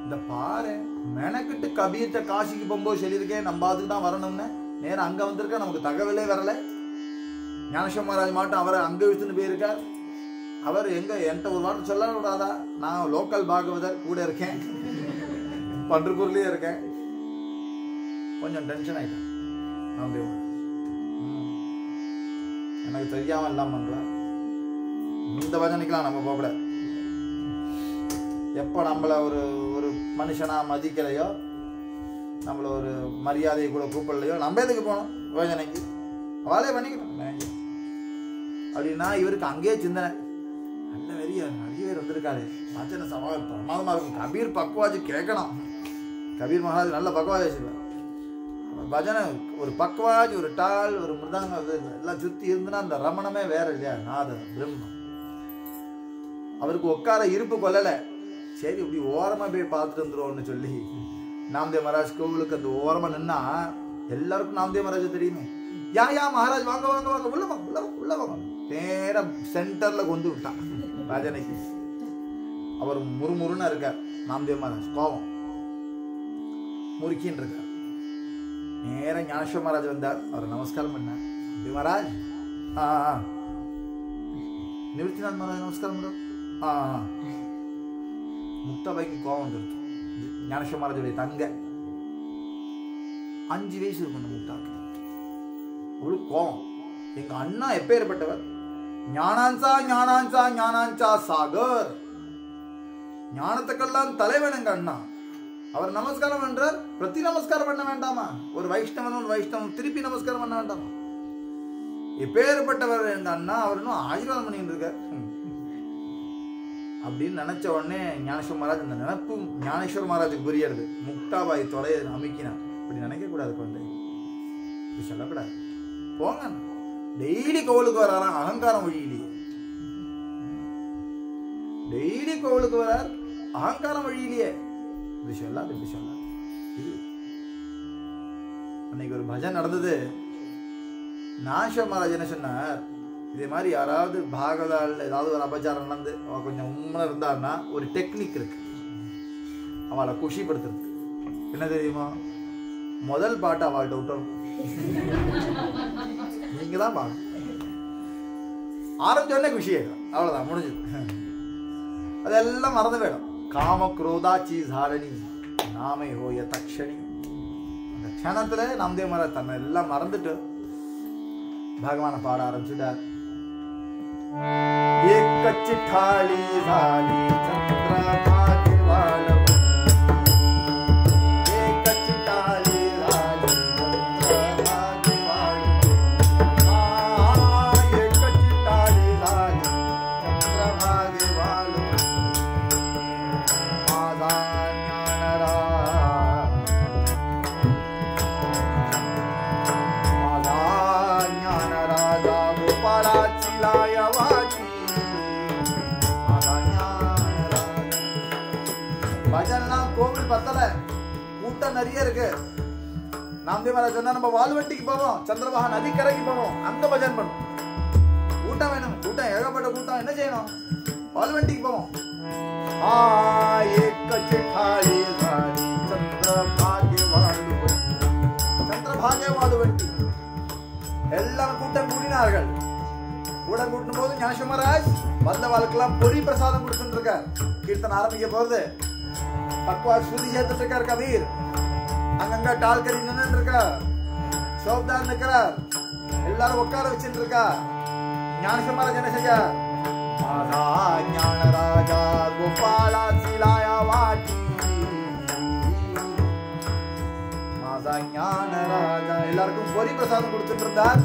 இந்த பாரு மெனக்கிட்டு கபீர்ட்ட காசிக்கு போகும்போது சொல்லியிருக்கேன் நம்ம அதுக்கு தான் வரணும்னு, நேரம் அங்க வந்திருக்க, நமக்கு தகவலே வரல. ஞானேஸ்வர் மகாராஜ் மாட்டும் அவரை அங்க இழுத்துன்னு போயிருக்கார். அவர் எங்க என்கிட்ட ஒரு வார்த்தை சொல்ல விடாதா, நான் லோக்கல் பாகவதர் கூட இருக்கேன், பண்டர்பூர்லயே இருக்கேன். கொஞ்சம் டென்ஷன் ஆயிட்டேன். நாம்தேவ் எனக்கு தெரியாம எல்லாம் பண்ற, இந்த பஜனைக்கெல்லாம் நம்ம போகக்கூடாது. எப்போ நம்மள ஒரு மனுஷனா மதிக்கலையோ, நம்மள ஒரு மரியாதையை கூட கூப்பிடலையோ, நம்ம எதுக்கு போகணும் பஜனைக்கு? அவளே பண்ணிக்கிட்டோம் அப்படின்னா இவருக்கு அங்கேயே சிந்தனை. நல்ல நிறைய பேர் வந்திருக்காரு, பஜனை சவால் பிரமாதமா இருக்கும். கபீர் பக்வாஜ் கேட்கணும். கபீர் மகாராஜ் நல்ல பக்வாஜ் வச்சுருவார். பஜனை ஒரு பக்வாஜ், ஒரு டால், ஒரு மிருதங்க எல்லாம் சுத்தி இருந்துன்னா அந்த ரமணமே வேற இல்லையா, நாத பிரம்மம். அவருக்கு உட்கார இருப்பு கொள்ளல. சரி இப்படி ஓரமா போய் பார்த்துட்டு வந்துருவோம்னு சொல்லி நாம்தேவ் மகாராஜ் கோவிலுக்கு அந்த ஓரமா நின்னா எல்லாருக்கும் நாம்தேவ் மகாராஜ் தெரியுமே. யா மகாராஜ் வாங்க வாங்க வாங்க, உள்ள வாங்க உள்ள வாங்க. நேரம் சென்டர்ல கொண்டு விட்டான் பஜனைக்கு. அவர் முறுமுறுன்னு இருக்கார் நாம்தேவ் மகாராஜ், கோபம் முறுக்கின்னு இருக்கார். நேரம் ஞானேஸ்வர் மகாராஜ் வந்தார், அவர் நமஸ்காரம் பண்ணார். மகாராஜ் நிவர்த்திநாத் மகாராஜ் நமஸ்காரம் பண்றார். முக்தாபாய்க்கு கோபம் வந்துருச்சு. ஞானேஸ்வர் மகாராஜுடைய தங்க 5 வயசு இருக்கும் அந்த முக்தாக்கு. அவளுக்கு கோபம். எங்க அண்ணா எப்பேற்பட்டவர், ஞானான்சா ஞானான்சா ஞானான்சா சாகர், ஞானத்துக்கெல்லாம் தலைவன் எங்க அண்ணா. அவர் நமஸ்காரம் பண்றார், பிரதி நமஸ்காரம் பண்ண வேண்டாமா? ஒரு வைஷ்ணவன் திருப்பி நமஸ்காரம் பண்ண வேண்டாமா? எப்பேற்பட்டவர் எங்க அண்ணா, அவர் இன்னும் ஆசீர்வாதம் பண்ணிட்டு இருக்கார் அப்படின்னு நினைச்ச உடனே ஞானேஸ்வர் மகாராஜ் அந்த நினைப்பு ஞானேஸ்வர் மகாராஜுக்கு புரியாது. முக்தாபாய் தொலைய அமைக்கினார். இப்படி நினைக்க கூடாது குழந்தை, இப்படி சொல்லக்கூடாது. போங்க, டெய்லி கோவிலுக்கு வராராம் அகங்காரம் வழியிலேயே. டெய்லி கோவிலுக்கு வரார் அகங்காரம் வழியிலேயே. இப்படி சொல்லாது இப்படி சொல்லாது. இது அன்னைக்கு ஒரு பஜன் நடந்தது. நாஷ மகாராஜ் என்ன சொன்னார், இதே மாதிரி யாராவது பாகவதால் ஏதாவது ஒரு அபச்சாரம் நடந்து அவள் கொஞ்சம் உண்மை இருந்தாருன்னா ஒரு டெக்னிக் இருக்கு அவளை குஷிப்படுத்துறது. என்ன தெரியுமா? முதல் பாட்டு அவள்கிட்ட விட்டுரும், நீங்க தான் பாடு ஆரம்பிச்சோடனே குஷி ஆயிடும், அவ்வளவுதான் முடிஞ்சது. அதெல்லாம் மறந்து போயிடும். காம குரோதாச்சி சாரணி நாமை ஹோய தக்ஷணி. அந்த க்ஷணத்துல நாம்தேவ் மகாராஜ் தன்னை எல்லாம் மறந்துட்டு பகவானை பாட ஆரம்பிச்சுட்டார். एक चिठाली झाली चंद्रभागे वाळव, एक चिठाली झाली चंद्रभागे वाळव, एक चिठाली झाली चंद्रभागे वाळव, माझा ज्ञानराजा गोपाळाची लायवाची. பஜன்லாம் கோவில் பத்தல, கூட்டம் நிறைய இருக்கு. நாம்தேவ் மகாராஜ் சொன்னா நம்ம வால்வெட்டிக்கு போவோம், சந்திரபாகா நதிக்கரைக்கு போவோம், அங்க பஜன் பண்ணும். கூட்டம் வேணும், கூட்டம் ஏகப்பட்ட கூட்டம், என்ன செய்யணும்? வால்வெட்டிக்கு போவோம். சந்திரபாகே வால்வெட்டி எல்லாரும் கூட்டம் கூடினார்கள். கூட்டம் கூட்டும் போது ஞானேஸ்வர மகாராஜ் வந்தவாளுக்கெல்லாம் பொரி பிரசாதம் கொடுத்துட்டு இருக்கார். கீர்த்தனை ஆரம்பிக்க போறது. பக்வா ஸ்ருதி சேர்த்துட்டு இருக்கார் கபீர். அங்கங்க டால்கரி நின்று இருக்கா, சோப்தார் நிற்கிறார், எல்லாரும் உட்கார வச்சுட்டு இருக்கா. ஞானேஸ்வர மகாராஜ் என்ன செய்ய, மாதா ஞானராஜா கோபாலா சிலாயா வாட்டி, மாதா ஞானராஜா எல்லாருக்கும் பொரி பிரசாதம் கொடுத்துட்டு இருந்தார்.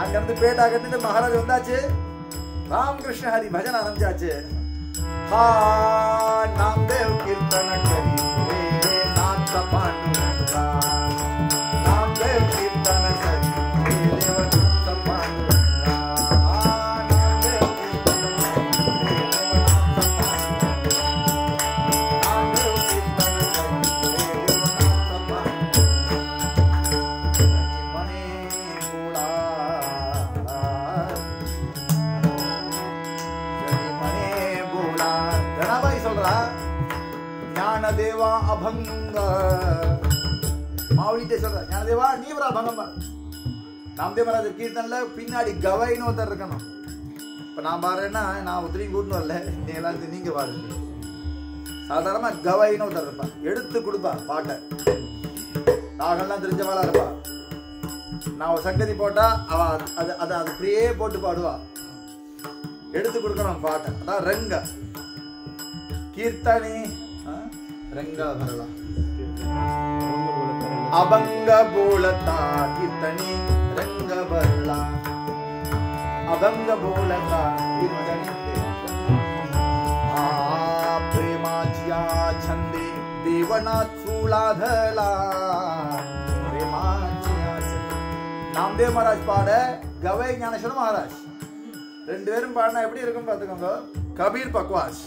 அங்க இருந்து பேட்டா கட்டிட்டு மகாராஜ் வந்தாச்சு. ராமகிருஷ்ண ஹரி பஜன் ஆரம்பிச்சாச்சு. नामदेव कीर्तन करी नाथ पांडुरंगा, नामदेव कीर्तन करी देवनाथ पांडुरंगा, नामदेव कीर्तन करी देवनाथ पांडुरंगा, नामदेव कीर्तन करी देवनाथ पांडुरंगा. मने बोला கணபாய் சொல்றா, ஞானதேவா அபங்க. மாவளிட்டே சொல்ற, ஞானதேவா நீ ஒரு அபங்கம். நாம்தேவ் மகாராஜ் கீர்த்தன்ல பின்னாடி கவைன்னு ஒருத்தர் இருக்கணும். இப்ப நான் பாருன்னா நான் ஒருத்தரையும் கூட்டு வரல, நீ எல்லாத்தையும் நீங்க பாருங்க. சாதாரணமா கவைன்னு ஒருத்தர் இருப்பா, எடுத்து கொடுப்பா பாட்டை. நாகெல்லாம் தெரிஞ்சவாளா இருப்பா. நான் ஒரு சங்கதி போட்டா அவ அது அது அது அப்படியே போட்டு பாடுவா, எடுத்து கொடுக்கணும் பாட்டை. அதான் ரங்க கீர்த்தனி ரங்க வரலாம். அபங்க போலதா கீர்த்தனி ரங்க வரலா, அபங்க போலதா கீர்த்தனி प्रेमाच्या छंदे देवनाथ चुलाधला, प्रेमाच्या नामदेव महाराज பாட, கவை ஞானேஸ்வர மகாராஜ் ரெண்டு பேரும் பாடினா எப்படி இருக்கும் பார்த்துக்கோங்க. கபீர் பக்வாஸ்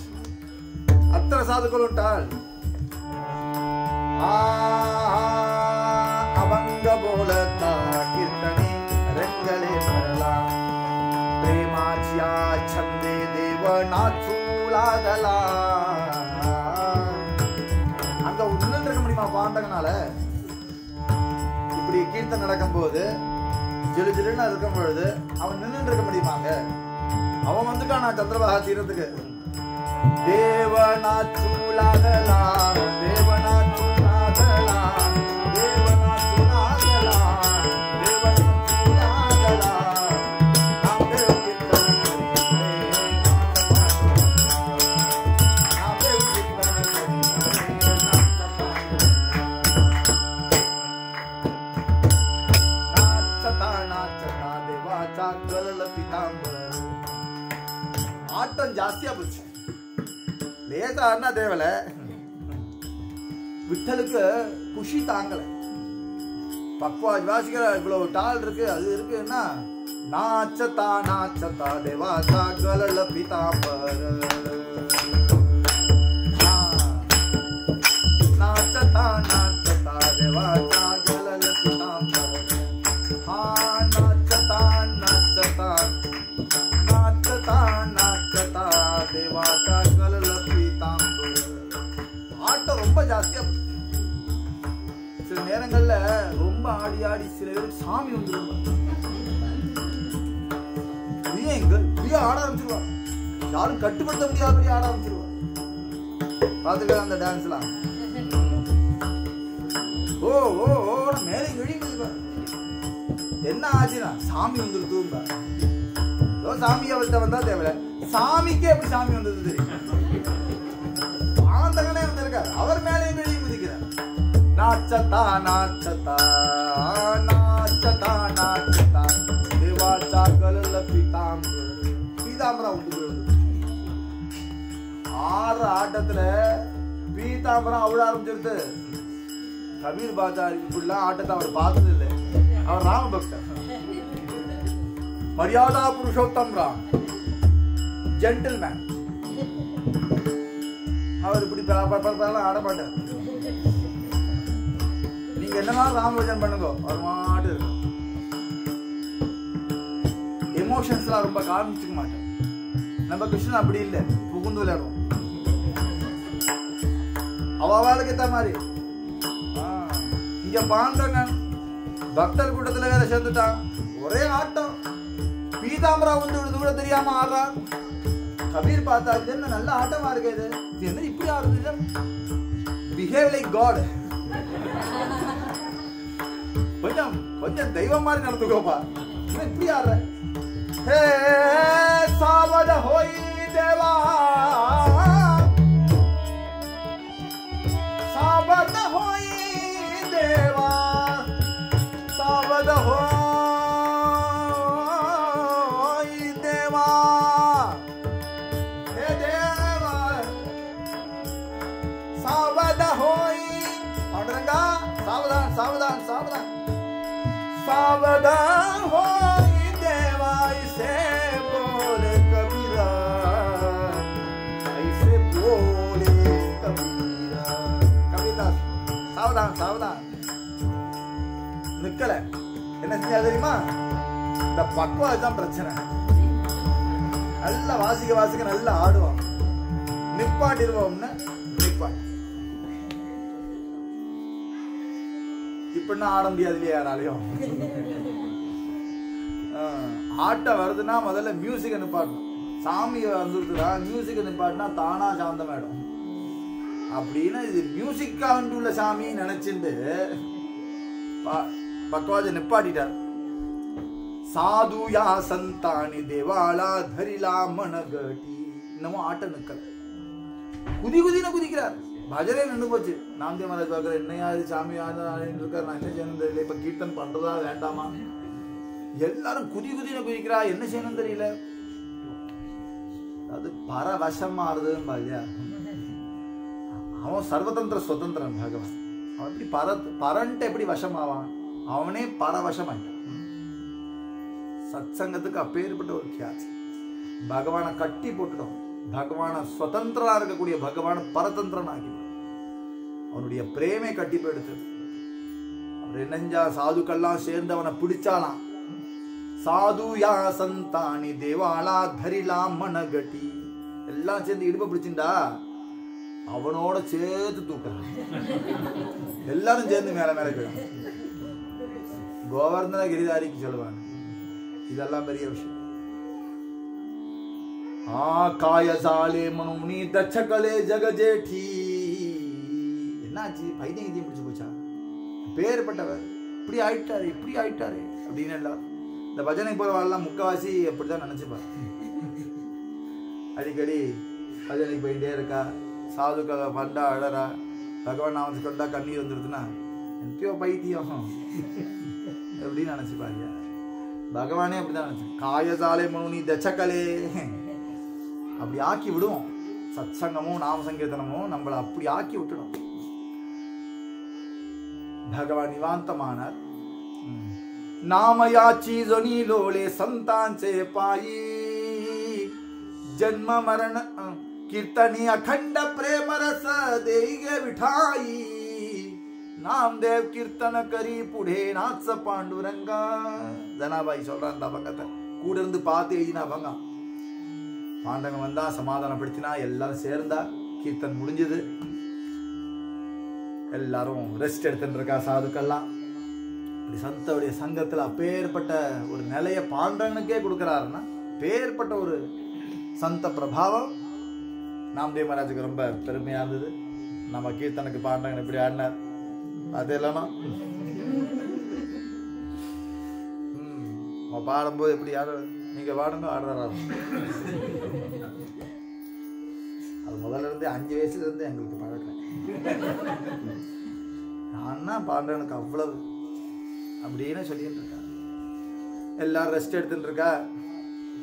அத்தனை சாதுக்கள் உண்டால். அபங்க போலதா கீர்த்தனி ரெங்கலே வரலா, பிரேமாச்சியா சந்தே தேவநாத் சூலாதலா. அங்க உள்ள இருக்க முடியுமா பாண்டங்கனால? இப்படி கீர்த்தனை நடக்கும் போது ஜிலு ஜிலுன்னு இருக்கும் பொழுது அவன் நின்று இருக்க முடியுமாங்க? அவன் வந்துட்டான் நான் சந்திரபாகா தீரத்துக்கு. தேவநாத் சூலாதலா, தேவநாத் சூலாதலா, தேவநாத் சூலாதலா, தேவநாத் சூலாதலா. நாமதேவ் கீர்த்தன கரியே, நாமதேவ் கீர்த்தன கரியே, நாச்சதா நாச்சதா தேவாச்சா கலல பிதாம்பர. ஆட்டம் ஜாஸ்தியா போச்சு. லேசா ஆடினா தேவல, விட்டலுக்கு குஷி தாங்கல. பக்வாஜ் வாசிக்கிற இவ்வளவு டால் இருக்கு, அது இருக்குன்னா நாச்சதா நாச்சதா தேவாச்சா கலல பிதாம்பர, நாச்சதா நாச்சதா தேவாச்சா கலல பிதாம்பர. ஜாஸ்தியா. சில நேரங்கள்ல ரொம்ப ஆடி ஆடி சில பேருக்கு சாமி வந்துருவாங்க. ஆட ஆரம்பிச்சிருவா. யாரும் கட்டுப்படுத்த முடியாதபடி ஆட ஆரம்பிச்சிருவா. பாத்துக்க அந்த டான்ஸ்லாம். ஓ ஓ ஓ மேலே விழிக்குதுப்பா. என்ன ஆச்சுன்னா சாமி வந்துருக்கும்பா. சாமி அவர்கிட்ட வந்தா தேவையில்ல. சாமிக்கே எப்படி சாமி வந்தது தெரியும். ஆந்தகனே வந்திருக்காரு. அவர் மேலே விழி குதிக்கிறார். நாச்சதா நாச்சதா நாச்சதா நாச்சதா தேவாச்சா கலல பீதாம்பரம் பீதாம்பரம் வந்து ஆறு ஆட்டத்துல பீதாம்பரம் அவ்வளவு ஆரம்பிச்சிருது. கபீர் பாஜாரி இப்படிலாம் ஆட்டத்தை அவர் பார்த்தது இல்லை. அவர் ராமபக்தர். மரியாதா புருஷோத்தம் ராம், ஜென்டில்மேன். அவர் இப்படி ஆட மாட்டார். நீங்க என்னதான் ராமபஜன் பண்ணுங்க, அவர் மாட்டு இருக்கும். எமோஷன்ஸ்லாம் ரொம்ப காமிச்சுக்க மாட்டோம். நம்ம கிருஷ்ணன் அப்படி இல்லை, புகுந்து விளையாடுவோம். அவளுக்கு ஏத்த மாதிரி. இங்க பாண்டங்க பக்தர் கூட்டத்துல வேற சேர்ந்துட்டான். ஒரே ஆட்டம். பீதாம்பரா வந்து விழுது கூட தெரியாம ஆடுறா. கபீர் பார்த்தா இது என்ன நல்ல ஆட்டமா இருக்கு, இது என்ன இப்படி ஆடுது, பிஹேவ் லைக் காட். கொஞ்சம் கொஞ்சம் தெய்வம் மாதிரி நடந்துக்கோப்பா, இப்படி ஆடுற. ஹே சாவத ஹோய் தேவா சாவத ஹோய் தேவா சாவத ஹோய் தேவா ஹே தேவா சாவத ஹோய். ஆடுறங்கா சாவதான் சாவதான் சாவதான் सावधान हो देवा, ऐसे बोले कबीरा, ऐसे बोले कबीरा. कबीरदास सावधान सावधान. நிக்கல. என்ன செஞ்சா தெரியுமா? இந்த பக்குவம் தான் பிரச்சனை. நல்லா வாசிக்க வாசிக்க நல்லா ஆடுவான். நிப்பாட்டிடுவோம்னு நிப்பாட்டி. இப்படின்னா ஆட முடியாது இல்லையா யாராலையும். ஆட்ட வருதுன்னா முதல்ல மியூசிக்கை நிப்பாட்டணும். சாமி வந்துருக்குதா மியூசிக்கை நிப்பாட்டினா தானா சாந்தமாயிடும். அப்படின்னு இது மியூசிக்கா உள்ள சாமி நினைச்சுட்டு பக்கவாஜ நிப்பாட்டிட்டார். சாது யா சந்தானி தேவாலா தரிலா மனகட்டி. இன்னமும் ஆட்ட நிக்கல. குதி குதின்னு குதிக்கிறார். பஜனே நின்று போச்சு. நாமதேவ மகாராஜ் பார்க்குற என்னையாவது சாமி இருக்காரு, நான் என்ன செய்யணும் தெரியல, இப்ப கீர்த்தன் பண்றதா வேண்டாமா. எல்லாரும் குதி குதின்னு குதிக்கிறா, என்ன செய்யணும் தெரியல. அது பரவசமா ஆறுதுன்னு பாருயா. அவன் சர்வதந்திர சுதந்திரன் பகவான். அவன் எப்படி பரன்ட்டு எப்படி வசமாவான்? அவனே பரவசம் ஆயிட்டான். சத்சங்கத்துக்கு அப்பேற்பட்ட ஒரு கியாச்சி. பகவானை கட்டி போட்டுடும். பகவான சுதந்திரா இருக்கக்கூடிய பகவான பரதந்திரன் ஆகி அவனுடைய பிரேமை கட்டி போயிடுத்து. அவர் என்னஞ்சா சாதுக்கெல்லாம் சேர்ந்து அவனை பிடிச்சாலாம். சாது யா சந்தானி தேவாலா தரிலா மனகட்டி. எல்லாம் சேர்ந்து இடுப்பை பிடிச்சிண்டா அவனோட சேர்த்து தூக்குறான். எல்லாரும் சேர்ந்து மேல மேல போயிடும். கோவர்தன கிரிதாரிக்கு சொல்லுவாங்க. இதெல்லாம் பெரிய விஷயம். காயசாலே மனுமுனி தச்சகலே ஜெகஜேठी. என்னாச்சு? பைத்தியம் கித்தியம் பிடிச்சு போச்சா? பேர்பட்டவர் இப்படி ஆயிட்டாரு இப்படி ஆயிட்டாரு அப்படின்னு எல்லாம் இந்த பஜனை போறவாள்லாம் முக்கவாசி அப்படிதான் நினைச்சுப்பார். அடிக்கடி பஜனைக்கு போயிட்டே இருக்கா, சாதுக்களை பண்டா அழறா, பகவான் நாமத்துக்கு கொண்டா கண்ணீர் வந்துருதுன்னா எத்தையோ பைத்தியம் எப்படின்னு நினைச்சுப்பாங்க. பகவானே அப்படிதான் நினைச்சேன். காயசாலே மனுமுனி தச்சகலே அப்படி ஆக்கி விடுவோம். சத்சங்கமும் நாம சங்கீர்த்தனமும் நம்மளை அப்படி ஆக்கி விட்டுடும். भगवान निवांतमानार. नामयाची जनी लोळे संतांचे पायी, जन्म मरण कीर्तनी अखंड प्रेम रस देईगे विठाई. नामदेव कीर्तन करी पुढे नाच पांडुरंगा. जनाबाई சொல்றாங்க பங்கத்தை கூட இருந்து பார்த்து எழுதினா பங்க. பாண்டவன் வந்தா சமாதானப்படுத்தினா எல்லாரும் சேர்ந்தா கீர்த்தன் முடிஞ்சது. எல்லாரும் ரெஸ்ட் எடுத்துட்டு இருக்கா சாதுக்கெல்லாம். இப்படி சந்தோடைய சங்கத்துல அப்பேற்பட்ட ஒரு நிலைய பாண்டவனுக்கே கொடுக்குறாருன்னா பேர்பட்ட ஒரு சந்த பிரபாவம் நாம்தேவ் மகாராஜுக்கு ரொம்ப பெருமையா இருந்தது. நம்ம கீர்த்தனுக்கு பாண்டவன் இப்படி ஆடினார் அது இல்லைன்னா பாடும்போது எப்படி ஆட நீங்க பாடுங்க ஆடுறாரா. அது முதல்ல இருந்து 5 வயசுல இருந்து எங்களுக்கு பழக்கம். நான் பாண்டவனுக்கு அவ்வளவு அப்படின்னு சொல்லிட்டு இருக்கா. எல்லாரும் ரெஸ்ட் எடுத்துட்டு இருக்கா.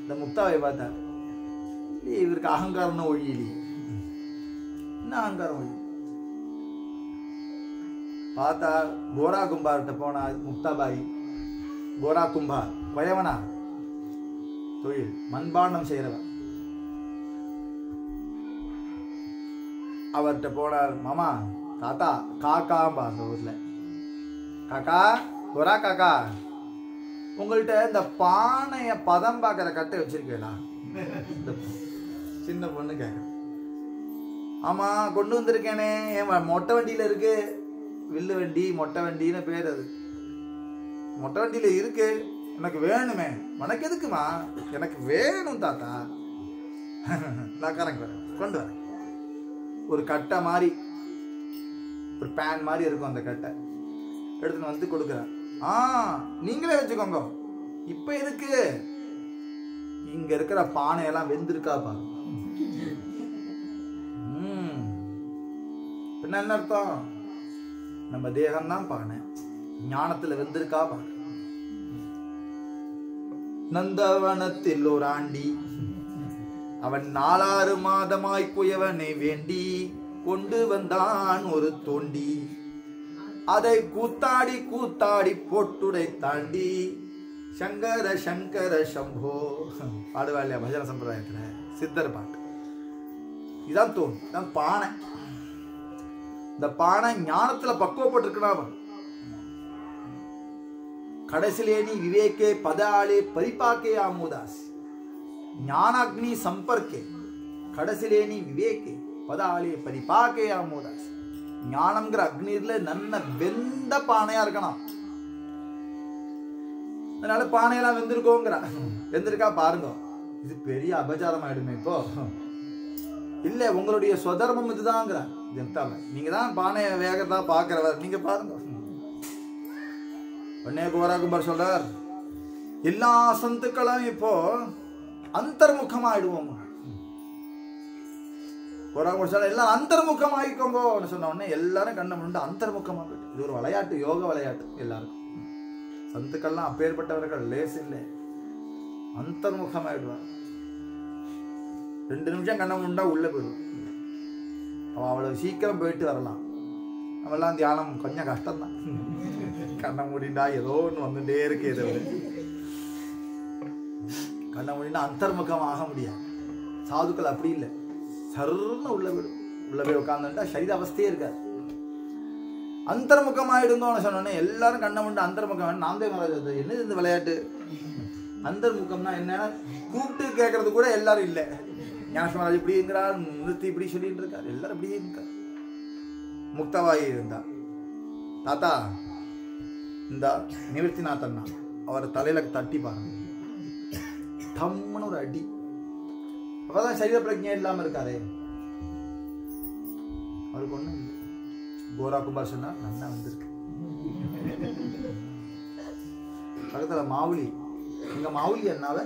இந்த முக்தாவை பார்த்தா இவருக்கு அகங்காரம்னு ஒழியிலே என்ன அகங்காரம் ஒழி பார்த்தா கோரா கும்பார்கிட்ட போனா முக்தாபாய். கோரா கும்பார் கொயவனா தொழில் மண்பாண்டம் செய்யறவன். அவர்கிட்ட போனார். மாமா தாத்தா காக்காம்பா அந்த ஊர்ல. காக்கா கோரா காக்கா உங்கள்கிட்ட இந்த பானைய பதம் பார்க்கற கட்டை வச்சிருக்கேடா. சின்ன பொண்ணு கேட்க. ஆமா கொண்டு வந்திருக்கேனே. என் மொட்டை வண்டியில இருக்கு. வில்லு வண்டி மொட்டை வண்டின்னு பேர். அது மொட்டை வண்டியில இருக்கு. எனக்கு வேணுமே. உனக்கு எதுக்குமா? எனக்கு வேணும் தாத்தா. நான் கரங்க கொண்டு வரேன். ஒரு கட்டை மாதிரி ஒரு பேன் மாதிரி இருக்கும். அந்த கட்டை எடுத்துன்னு வந்து கொடுக்குறேன். நீங்களே வச்சுக்கோங்க. இப்ப எதுக்கு? இங்க இருக்கிற பானையெல்லாம் வெந்திருக்கா பாரு. என்ன அர்த்தம்? நம்ம தேகம் தான் பானை. ஞானத்துல வெந்திருக்கா பாரு. நந்தவனத்தில் ஒரு ஆண்டி அவன் 4-6 மாதமாய் குயவனை வேண்டி கொண்டு வந்தான் ஒரு தோண்டி. அதை கூத்தாடி கூத்தாடி போட்டுடை தாண்டி சங்கர சங்கர சம்போ பாடுவாள்யா பஜன சம்பிரதாயத்துல சித்தர் பாட்டு. இதான் தோணு. இதான் பானை. இந்த பானை ஞானத்துல பக்குவப்பட்டிருக்கணும். கடைசிலே நீ விவேகே பதாளே பரிபாக்கே ஆமோதாஸ். ஞானாக்னி சம்பர்க்கே கடைசிலே நீ விவேகே பதாளே பரிபாக்கே ஆமோதாஸ். ஞானம்ங்கிற அக்னியில நல்ல வெந்த பானையா இருக்கணும். அதனால பானையெல்லாம் வெந்திருக்கோங்கிற. வெந்திருக்கா பாருங்க. இது பெரிய அபச்சாரம் ஆயிடுமே இப்போ. இல்ல உங்களுடைய சுதர்மம் இதுதாங்கிற. நீங்க தான் பானைய வேகத்தா பாக்குறவர். நீங்க பாருங்க. உடனே கோரா கும்பர் சொல்றார். எல்லா சந்துக்களும் இப்போ அந்தர்முகமாயிடுவோம். கோரா கும்பர் சொல்ற எல்லாரும் அந்தர்முகமாயிக்கோங்க சொன்ன உடனே எல்லாரும் கண்ணை முண்டு அந்தர்முகமாக. இது ஒரு விளையாட்டு, யோக விளையாட்டு. எல்லாருக்கும் சந்துக்கள்லாம் அப்பேற்பட்டவர்கள் லேஸ் இல்லை. அந்தர்முகமாயிடுவார். 2 நிமிஷம் கண்ணை முண்டா உள்ள போயிடும். அவன் அவ்வளவு சீக்கிரம் போயிட்டு வரலாம். நம்மெல்லாம் தியானம் கொஞ்சம் கஷ்டம்தான். கண்ணை மூடிண்டா ஏதோ ஒன்று வந்துட்டே இருக்கு. ஏதோ கண்ணை மூடிண்டா அந்தர்முகம் ஆக முடியாது. சாதுக்கள் அப்படி இல்லை. சர்ன்னு உள்ள போயிடும். உள்ள போய் உட்காந்துட்டா சரீர அவஸ்தையே இருக்காது. அந்தர்முகம் ஆயிடுங்க சொன்னோன்னே எல்லாரும் கண்ணை மூண்டு அந்தர்முகம். நாம்தேவ் மகாராஜ் என்னது இந்த விளையாட்டு? அந்தர்முகம்னா என்ன? கூப்பிட்டு கேட்கறது கூட எல்லாரும் இல்லை. ஞானேஸ்வர மகாராஜ் இப்படிங்கிறார், நிறுத்தி இப்படி சொல்லிட்டு இருக்காரு. எல்லாரும் இப்படியே இருக்கார். முக்தவாயி இருந்தா தாத்தா இந்த நிவர்த்திநாதன்னா அவர் தலையில தட்டி பாருங்க. தம்முன்னு ஒரு அடி. அப்பதான் சரீர பிரஜை இல்லாம இருக்காரே. அவருக்கு ஒண்ணு கோரா குமார் சொன்னா நல்லா வந்திருக்கு. பக்கத்துல மாவுளி. இங்க மாவுளி என்னால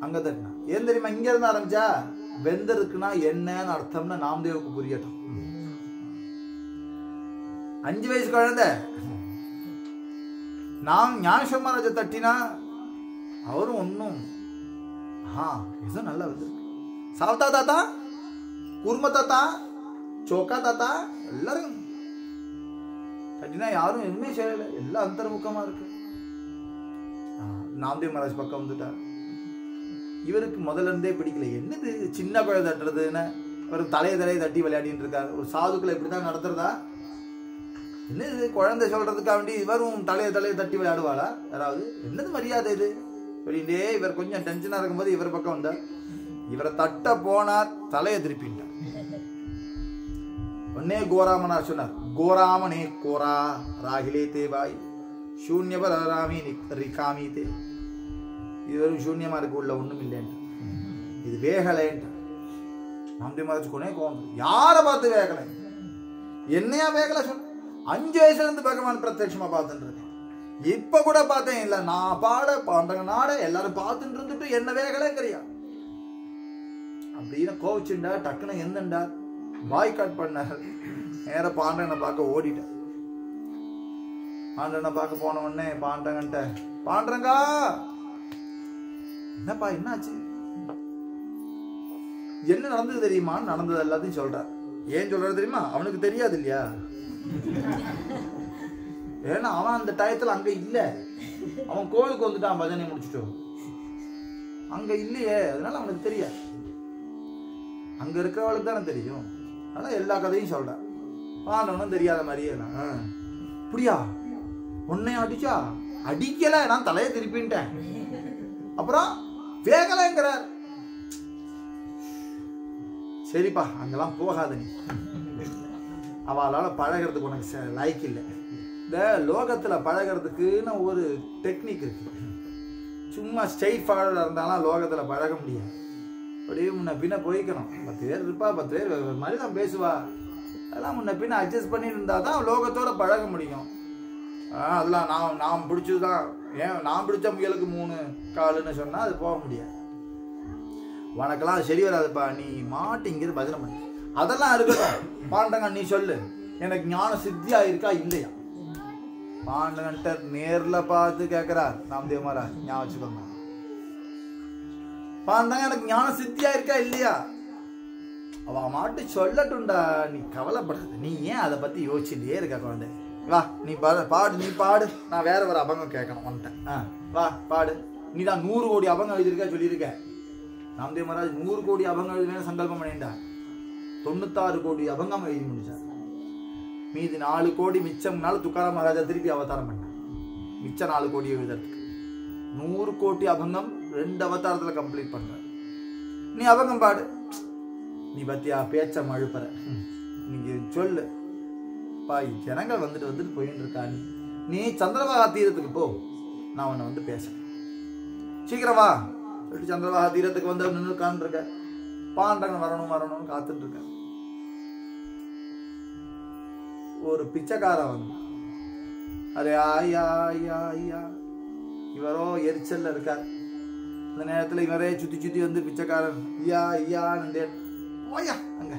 அங்க தட்டினா. ஏன் தெரியுமா? இங்க இருந்து ஆரம்பிச்சா வெந்திருக்குன்னா என்னன்னு அர்த்தம்னு நாம்தேவுக்கு புரியட்டும். 5 வயசு குழந்தை நான் ஞானேஸ்வர மகாராஜ தட்டினா அவரும் ஒன்னும் ஏதோ நல்லா வந்திருக்கு. சாவதா தாத்தா, குர்ம தாத்தா, சோக்கா தாத்தா எல்லாரும் தட்டினா யாரும் எதுவுமே செய்யல. எல்லாம் அந்தர்முகமா இருக்கு. நாம்தேவ் மகாராஜ் பக்கம் வந்துட்டார். இவருக்கு முதல்ல இருந்தே பிடிக்கல. என்னது சின்ன குழந்தை தட்டுறதுன்னு ஒரு தலையை தட்டி விளையாடிட்டு இருக்காரு. ஒரு சாதுக்களை இப்படிதான் நடத்துறதா? என்னது குழந்தை சொல்றதுக்காக வேண்டி இவரும் தலையை தட்டி விளையாடுவாளா யாராவது? என்னது மரியாதை இது? அப்படின்டே இவர் கொஞ்சம் டென்ஷனா இருக்கும்போது இவர் பக்கம் வந்தார். இவரை தட்ட போனார். தலையை திருப்பிட்டார். உடனே கோராமனார் சொன்னார், கோராமனே கோரா ராகிலே தேவாய் சூன்யபராமி ரிகாமி தே. இது வெறும் சூன்யமா இருக்கு, உள்ள ஒண்ணும் இல்லைன்ற, இது வேகலைன்ற. நாமதேவ் மகாராஜ் கொனே கோவம், யாரை பார்த்து வேகலை, என்னையா வேகலை சொன்ன? 5 வயசுல இருந்து பகவான் பிரத்யட்சமா பார்த்துட்டு இருக்கேன், இப்ப கூட பார்த்தேன் இல்ல, நான் பாட பாண்டங்க நாட எல்லாரும் பார்த்துட்டு இருந்துட்டு என்ன வேகலைங்கிறியா அப்படின்னு கோவிச்சுண்டா. டக்குன்னு எந்தண்டா பாய் கட் பண்ணார். நேர பாண்டனை பார்க்க ஓடிட்டேன். பாண்டனை பார்க்க போன உடனே பாண்டங்கன்ட்ட, பாண்டங்கா என்னப்பா என்னாச்சு, என்ன நடந்தது தெரியுமா? நடந்தது எல்லாத்தையும் சொல்றார். ஏன் சொல்றது தெரியுமா? அவனுக்கு தெரியாது இல்லையா, ஏன்னா அவன் அந்த டயத்துல அங்க இல்ல, அவன் கோவிலுக்கு வந்துட்டான் பஜனை முடிச்சுட்டோம், அங்க இல்லையே, அதனால அவனுக்கு தெரியாது. அங்க இருக்கிறவளுக்கு தானே தெரியும், அதனால எல்லா கதையும் சொல்றான். பாண்டவனும் தெரியாத மாதிரியே, அப்படியா உன்னை அடிச்சா? அடிக்கல, நான் தலையை திருப்பின்ட்டேன், அப்புறம் வேகலைங்கிறார். சரிப்பா அங்கெல்லாம் போகாத, நீ அவளால பழகிறதுக்கு உனக்கு லைக் இல்லை. இந்த லோகத்துல பழகிறதுக்குன்னு ஒரு டெக்னிக் இருக்கு. சும்மா ஸ்ட்ரெயிட் ஃபார்வர்டா இருந்தாலும் லோகத்துல பழக முடியாது. அப்படியே முன்ன பின்ன போய்க்கணும். 10 பேர் இருப்பா, 10 பேர் மாதிரி தான் பேசுவா, அதெல்லாம் முன்ன பின்ன அட்ஜஸ்ட் பண்ணி இருந்தா தான் லோகத்தோட பழக முடியும். அதெல்லாம் நான் பிடிச்சதுதான், ஏன் நான் பிடிச்ச முயலுக்கு 3 காலுன்னு சொன்னா அது போக முடியாது. உனக்கெல்லாம் சரி வராதுப்பா, நீ மாட்டிங்கிறது பஜனை பண்ணி அதெல்லாம் இருக்கட்டும். பாண்டங்க நீ சொல்லு, எனக்கு ஞான சித்தியா இருக்கா இல்லையா? பாண்டகன்ட்ட நேர்ல பார்த்து கேட்கிறார் நாமதேவ் மகாராஜ். ஞாபகம் வச்சுக்கோங்க, பாண்டங்க எனக்கு ஞான சித்தியா இருக்கா இல்லையா? அவ மாட்டு சொல்லட்டும்டா, நீ கவலைப்படாத, நீ ஏன் அதை பத்தி யோசிச்சுட்டே இருக்க குழந்தை? வா நீ பாடு, நீ பாடு, நான் வேற ஒரு அபங்கம் கேட்கணும் வந்துட்டேன். வா பாடு, நீ தான் 100 கோடி அபங்கம் எழுதியிருக்க சொல்லியிருக்க. நாமதேவ் மகாராஜ் 100 கோடி அபங்கம் எழுதுவேன்னு சங்கல்பம் பண்ணிட்டா. 96 கோடி அபங்கம் எழுதி முடிச்சார். மீதி 4 கோடி மிச்சம்னால துக்காராம் மகாராஜா திருப்பி அவதாரம் பண்ணார். மிச்ச 4 கோடி எழுதுறதுக்கு 100 கோடி அபங்கம் 2 அவதாரத்துல கம்ப்ளீட் பண்ற. நீ அபங்கம் பாடு, நீ பத்தியா பேச்ச மழுப்புற, நீங்க சொல்லு பாய், ஜனங்கள் வந்துட்டு போயிட்டு இருக்கா, நீ சந்திரபாகா தீரத்துக்கு போ, நான் உன்னை வந்து பேசுறேன், சீக்கிரம் வா. சந்திரபாகா தீரத்துக்கு வந்து நின்று உட்கார்ந்துருக்க. பாண்டகன் வரணும்னு காத்துட்டு இருக்க. ஒரு பிச்சைக்காரன் வந்து, அரே ஐயா ஐயா ஐயா, இவரோ எரிச்சல்ல இருக்கார். அந்த நேரத்துல இவரே சுத்தி வந்து பிச்சைக்காரன் ஐயா ஐயான்னு போயா அங்க,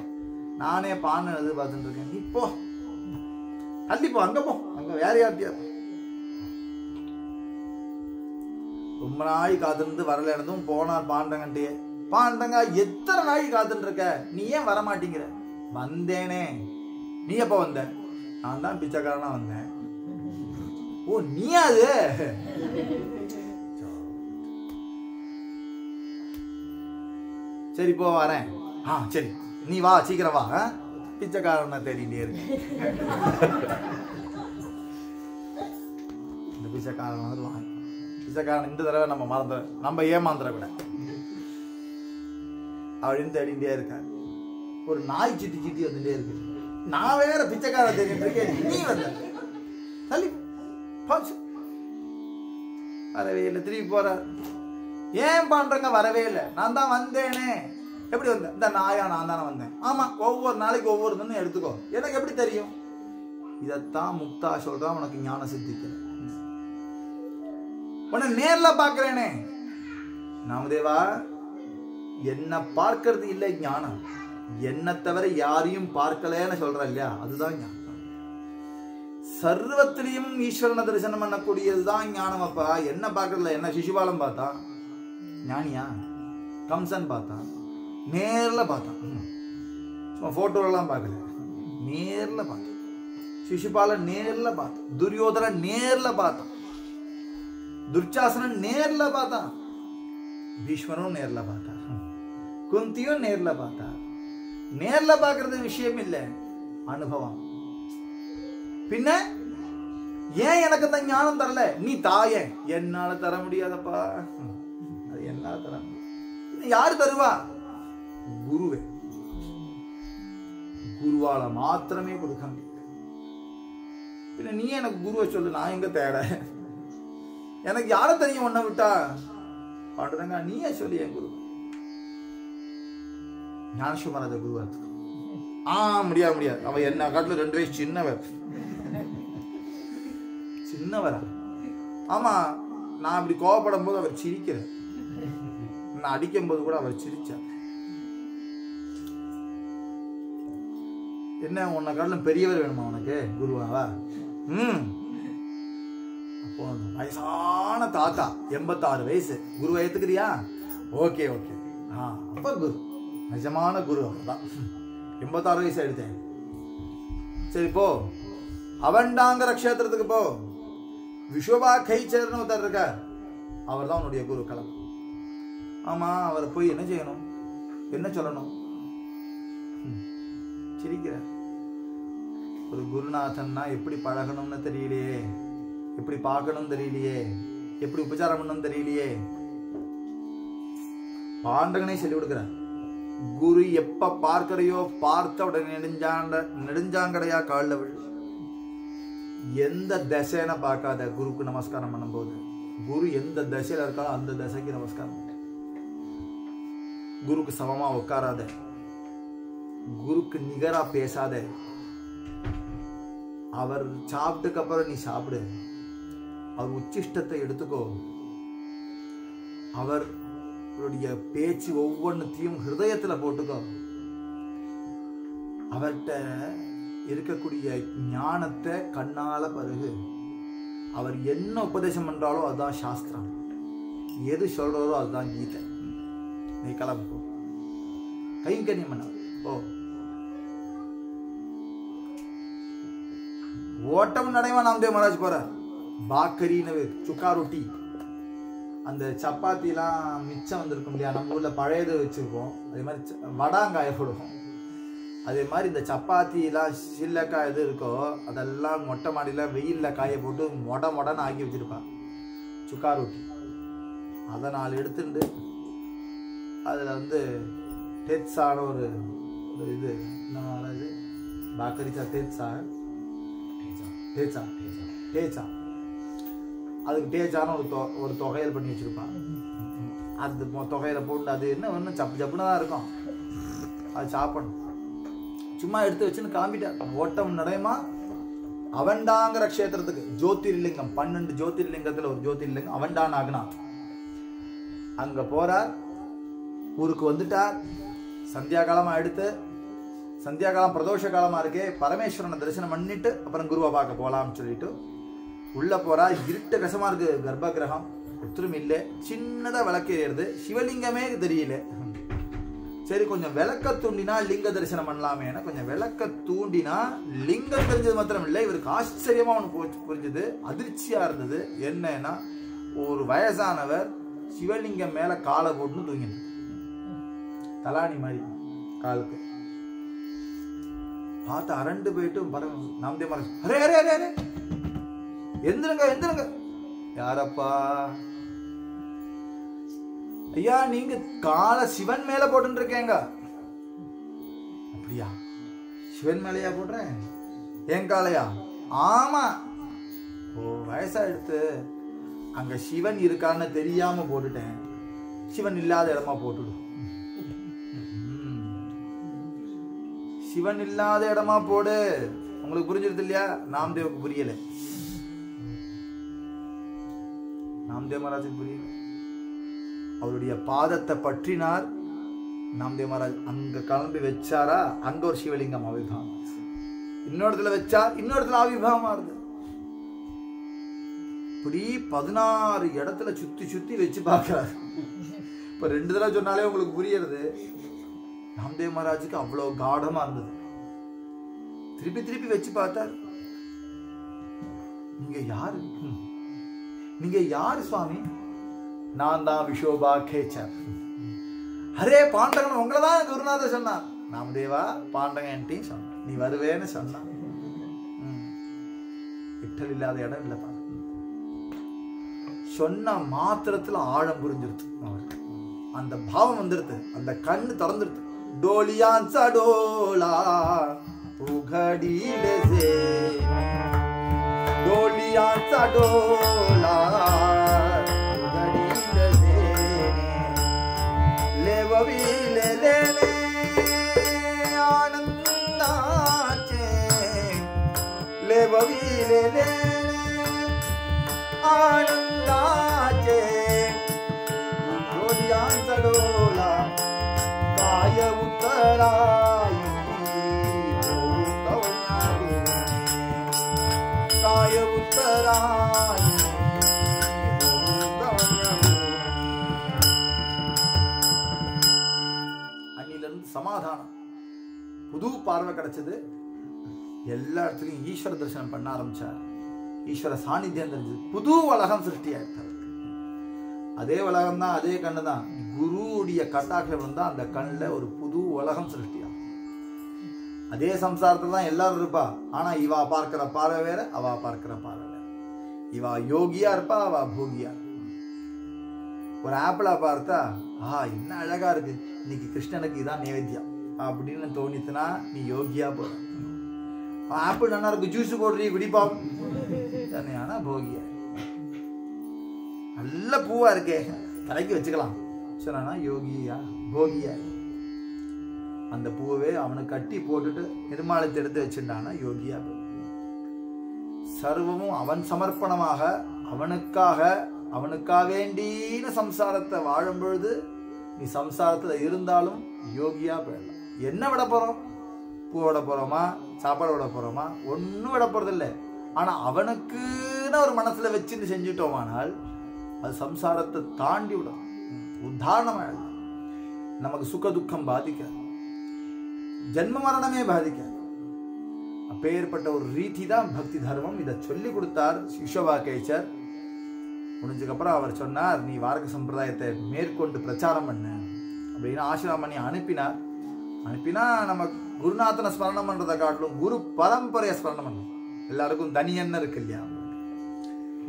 நானே பானை எதிர்பார்த்துட்டு இருக்கேன், நீ போ, தள்ளி போ, அங்க போ, அங்க வேற யார்ட்டியா. ரொம்ப நாள் காத்திருந்து வரல இருந்தும் போனார் பாண்டங்கன்ட்டே. பாண்டங்க எத்தனை நாள் காத்துட்டு இருக்க, நீ ஏன் வரமாட்டேங்கிற? வந்தேனே, நீ எப்ப வந்த? நான் தான் பிச்சைக்காரனா வந்தேன். ஓ நீ அது, சரி போ வரேன். சரி நீ வா, சீக்கிரம் வா, பிச்சைக்காரனை தேடிட்டே இருக்கு. இந்த பிச்சைக்காரன் வந்து வாங்க, பிச்சைக்காரன் இந்த தடவை நம்ம ஏமாந்துடக்கூடாது அப்படின்னு தேடிட்டே இருக்காரு. ஒரு நாய் சிட்டி வந்துட்டே இருக்கு. நான் வேற பிச்சைக்காரன் தேடிட்டு இருக்கேன், நீ வந்த தள்ளி வரவே இல்லை. திருப்பி போற, ஏன் பண்றங்க வரவே இல்லை? நான் தான் வந்தேனே. எப்படி வந்தேன்? இந்த நாயா நான் தானே வந்தேன். ஆமா, ஒவ்வொரு நாளைக்கு ஒவ்வொருத்தன்னு எடுத்துக்கோ, எனக்கு எப்படி தெரியும்? இதத்தான் முக்தா சொல்றான், உனக்கு ஞான சித்திக்கிற. உன்னை நேர்ல பாக்குறேனே நாமதேவா, என்ன பார்க்கறது இல்லை ஞானம், என்ன தவிர யாரையும் பார்க்கலன்னு சொல்ற இல்லையா, அதுதான் ஞானம். சர்வத்திலையும் ஈஸ்வரனை தரிசனம் பண்ணக்கூடியதுதான் ஞானம். அப்பா என்ன பார்க்கறதுல, என்ன சிசுபாலம் பார்த்தா ஞானியா? கம்சன் பார்த்தா, நேர்ல பார்த்தான், சும்மா போட்டோலாம் பார்க்கல, நேர்ல பார்த்தான். சிசுபாலன் நேர்ல பார்த்தான், துரியோதனன் நேர்ல பார்த்தான், துர்ச்சாசனன் நேர்ல பார்த்தான், பீஷ்மரும் நேர்ல பார்த்தான், குந்தியும் நேர்ல பார்த்தா. நேர்ல பார்க்கறது விஷயம் இல்லை, அனுபவம். பின்ன ஏன் எனக்கு அந்த ஞானம் தரல? நீ தாயே, என்னால தர முடியாதப்பா, அது என்னால தர முடியாது. யாரு தருவா? குருவே. குருவால மாத்திரமே கொடுக்க முடியும். பின்ன நீ எனக்கு குருவை சொல்லு, நான் எங்க தேட? எனக்கு யார தெரியும் ஒன்ன விட்டா? பாண்டுரங்கா நீயே சொல்லி என் குரு. ஞானேஸ்வர மகாராஜ குருவா இருக்கு. முடியாது முடியாது, அவன் என்ன காட்டுல 2 வயசு சின்னவரா? ஆமா, நான் அப்படி கோவப்படும் போது அவர் சிரிக்கிறார், நான் அடிக்கும் போது கூட அவர் சிரிச்சார். என்ன உன்னை காட்டிலும் பெரியவர் வேணுமா உனக்கு குருவாவா? அப்போ வயசான தாத்தா 86 வயசு, குருவை ஏத்துக்கிறியா? Okay okay. அப்ப குரு நிஜமான குரு அவர்தான். 86 வயசு எடுத்தேன். சரி போ, அவண்டாங்கிற க்ஷேத்திரத்துக்கு போ. விஸ்வபா கைச்சேர்னு ஒருத்தர் இருக்க, அவர் தான் உன்னுடைய குரு. கிளம்பு. ஆமா, அவரை போய் என்ன செய்யணும், என்ன சொல்லணும்? சிரிக்கிற. ஒரு குருநாதன்னா எப்படி பழகணும்னு தெரியலையே, எப்படி பார்க்கணும் தெரியலையே, எப்படி உபச்சாரம் பண்ணணும் தெரியலையே. பாண்டகனை சொல்லி கொடுக்கிற. குரு எப்ப பார்க்கிறையோ பார்த்த உடனே நெடுஞ்சாங்கடையா காலில் விழு. எந்த திசைன பார்க்காத குருக்கு நமஸ்காரம் பண்ணும்போது. குரு எந்த திசையில இருக்காலோ அந்த திசைக்கு நமஸ்காரம். குருக்கு சமமா உட்காராத, குருக்கு நிகரா பேசாத. அவர் சாப்பிட்டுக்கு அப்புறம் நீ சாப்பிடு, அவர் உச்சிஷ்டத்தை எடுத்துக்கோ. அவருடைய பேச்சு ஒவ்வொன்றுத்தையும் ஹிருதயத்துல போட்டுக்கோ. அவர்கிட்ட இருக்கக்கூடிய ஞானத்தை கண்ணால பருகு. அவர் என்ன உபதேசம் பண்றாலோ அதுதான் சாஸ்திரம், எது சொல்றாரோ அதுதான் கீதை. நீ கிளம்பு போ, கைங்கரியம் பண்ண போ. ஓட்டம் நடைவா நாம்தேவ் மகாராஜ் போற. பாக்கரின்னு சுக்கா ரொட்டி, அந்த சப்பாத்திலாம் மிச்சம் வந்திருக்கும் இல்லையா, நம்ம ஊர்ல பழையது வச்சிருக்கோம், அதே மாதிரி வடாங்காய போடுவோம். அதே மாதிரி இந்த சப்பாத்திலாம் சில்லக்காய் எது இருக்கோ அதெல்லாம் மொட்டை மாடியில் வெயிலில் காய போட்டு மொடன்னு ஆக்கி வச்சிருப்பான். சுக்கா ரொட்டி அதை 4 எடுத்துட்டு அதில் வந்து டேட்ஸான ஒரு இது என்ன இது பாக்கரிச்சா டேட்ஸா டேச்சா அதுக்கு டேச்சான ஒரு தொகையல் பண்ணி வச்சிருப்பான். அது தொகையில போட்டு அது என்ன ஒன்றும் சப்புன்னு தான் இருக்கும், அது சாப்பிடணும். சும்மா எடுத்து வச்சுன்னு கிளம்பிட்டார். ஓட்டம் நடைமா அவண்டாங்கிற க்ஷேத்திரத்துக்கு. ஜோதிர்லிங்கம் 12 ஜோதிர்லிங்கத்துல ஒரு ஜோதிர்லிங்கம் அவண்டா நாகநாத். அங்க போறார். ஊருக்கு வந்துட்டார். சந்தியா காலமா எடுத்து, சந்தியா காலம் பிரதோஷ காலமா இருக்கே, பரமேஸ்வரனை தரிசனம் பண்ணிட்டு அப்புறம் குருவை பார்க்க போலாம்னு சொல்லிட்டு உள்ள போறா. இருட்டு கசமா இருக்கு கர்ப்ப கிரகம், ஒத்துரும் இல்லை. சின்னதா விளக்கு ஏறுது, சிவலிங்கமே தெரியல. சரி கொஞ்சம் விளக்க தூண்டினா லிங்க தரிசனம் பண்ணலாமே. கொஞ்சம் விளக்க தூண்டினா லிங்கம் தெரிஞ்சது மாத்திரம் இல்லை, இவருக்கு ஆச்சரியமா ஒன்று புரிஞ்சது, அதிர்ச்சியா இருந்தது. என்னன்னா ஒரு வயசானவர் சிவலிங்கம் மேல காலை போட்டுன்னு தூங்கினார், தலாணி மாதிரி காலுக்கு. பார்த்து அரண்டு போயிட்டு நாம்தேவ் மகாராஜ், அரே அரே அரே அரே எந்திருங்க எந்திருங்க. யாரப்பா? ஐயா நீங்க காலை சிவன் மேல போட்டு இருக்கேங்க. அப்படியா? சிவன் மேலையா போடுறேன்? என் காலையா? ஆமா. ஓ வயசா எடுத்து அங்க சிவன் இருக்கான்னு தெரியாம போட்டுட்டேன், சிவன் இல்லாத இடமா போட்டுடும். சிவன் இல்லாத இடமா போடு. உங்களுக்கு புரிஞ்சிருது இல்லையா? நாம்தேவுக்கு புரியல, நாம்தேவ் மகாராஜுக்கு புரியல. அவருடைய பாதத்தை பற்றினார் நாம்தேவ் மகாராஜ். அங்க கிளம்பி வச்சாரா, அங்க ஒரு சிவலிங்கம் ஆவிர்வாகம். இன்னொருத்துல வச்சா இன்னொருத்துல ஆவிர்வாகம் ஆறுது. இப்படி 16 இடத்துல சுத்தி சுத்தி வச்சு பார்க்கிறார். இப்ப 2 தடவை சொன்னாலே உங்களுக்கு புரியுறது. நாம்தேவ் மகாராஜுக்கு அவ்வளவு காடமா இருந்தது. திருப்பி திருப்பி வச்சு பார்த்தார். நீங்க யாரு? நீங்க யாரு சுவாமி? நான் தான் விஸ்வபா கேச்சர். அரே பாண்டகன் உங்களை தான் குருநாதர் சொன்னார். நாமதேவா பாண்டகன் என்கிட்டையும் சொன்னான், நீ வருவேன்னு சொன்னான். விட்டல் இல்லாத இடம் இல்லப்பா. சொன்ன மாத்திரத்துல ஆழம் புரிஞ்சிருது அவருக்கு. அந்த பாவம் வந்துருது, அந்த கண்ணு திறந்துருது. डोलियांचा डोला उघडील जेणे, डोलियांचा डोला उघडील जेणे, लेवविले लेणे आनंदाचे, लेवविले लेणे आनंदाचे, डोलियांचा डोला काय उतराई काय उतराई அன்னிலிருந்து சமாதானம், புது பார்வை கிடைச்சது. எல்லா இடத்துலையும் ஈஸ்வர தரிசனம் பண்ண ஆரம்பிச்சார். ஈஸ்வர சாநித்தியம் தெரிஞ்சது. புது உலகம் சிருஷ்டியாயிட்டார். அதே உலகம் தான், அதே கண்ணு தான். குருவுடைய கட்டாட்சம் வந்தா அந்த கண்ணில் ஒரு புது உலகம் சிருஷ்டியா. அதே சம்சாரத்துல தான் எல்லாரும் இருப்பா. ஆனா இவா பார்க்கிற பார்வை வேற, அவா பார்க்கிற பார்வை வேற. இவா யோகியா இருப்பா, அவா போகியா. ஒரு ஆப்பிளா பார்த்தா என்ன அழகா இருக்கு, இன்னைக்கு கிருஷ்ணனுக்கு இதான் நேவேத்தியம் அப்படின்னு தோணித்துனா நீ யோகியா போற. ஆப்பிள் நல்லா இருக்கு, ஜூஸ் போடுறீ குடிப்பாம், ஆனா போகியா. நல்ல பூவா இருக்கே, தலைக்கு வச்சுக்கலாம் சொன்னா யோகியா போகியா. அந்த பூவே அவனுக்கு கட்டி போட்டுட்டு நிர்மாலத்தை எடுத்து வச்சுட்டானா யோகியா. சர்வமும் அவன் சமர்ப்பணமாக அவனுக்காக வேண்டின சம்சாரத்தை வாழும் பொழுது நீ சம்சாரத்துல இருந்தாலும் யோகியா போயிடலாம். என்ன விட போறோம்? பூ விட போறோமா, சாப்பாடு விட போறோமா? ஒன்னும் விட போறது இல்லை. ஆனா அவனுக்குன்னு ஒரு மனசுல வச்சுன்னு செஞ்சுட்டோமானால் அது சம்சாரத்தை தாண்டி விடும், உதாரணமாக நமக்கு சுக துக்கம் பாதிக்காது, ஜென்ம மரணமே பாதிக்காது. அப்பேற்பட்ட ஒரு ரீதி தான் பக்தி தர்மம். இதை சொல்லி கொடுத்தார் யசோபாகேச்சர். முடிஞ்சதுக்கப்புறம் அவர் சொன்னார், நீ வாரக சம்பிரதாயத்தை மேற்கொண்டு பிரச்சாரம் பண்ண அப்படின்னு ஆசிரமம் பண்ணி அனுப்பினா நம்ம குருநாதனை ஸ்மரணம் பண்றதை காட்டிலும் குரு பரம்பரையை ஸ்மரணம் பண்ணணும். எல்லாருக்கும் தனியன்னு இருக்கு இல்லையா,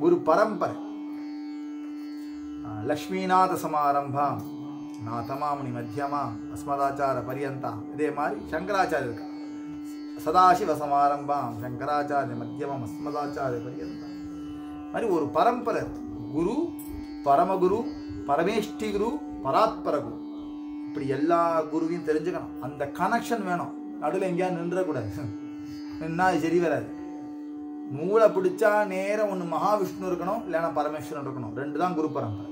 குரு பரம்பரை. லக்ஷ்மிநாத சமாரம்பாம் நாதமாமுனி மத்தியமா அஸ்மதாச்சார பரியந்தா. இதே மாதிரி சங்கராச்சாரிய இருக்கா, சதாசிவ சமாரம்பாம் சங்கராச்சாரிய மத்தியமம் அஸ்மதாச்சாரிய பரியந்தா. மாதிரி ஒரு பரம்பரை, குரு, பரமகுரு, பரமேஷ்டி குரு, பராத்பர குரு, இப்படி எல்லா குருவையும் தெரிஞ்சுக்கணும். அந்த கனெக்ஷன் வேணும். நடுவில் எங்கேயாவது நின்றக்கூடாது, நின்னா சரி வராது. நூலை பிடிச்சா நேரம் ஒன்று மகாவிஷ்ணு இருக்கணும், இல்லைன்னா பரமேஸ்வரன் இருக்கணும். ரெண்டு தான் குரு பரம்பரை.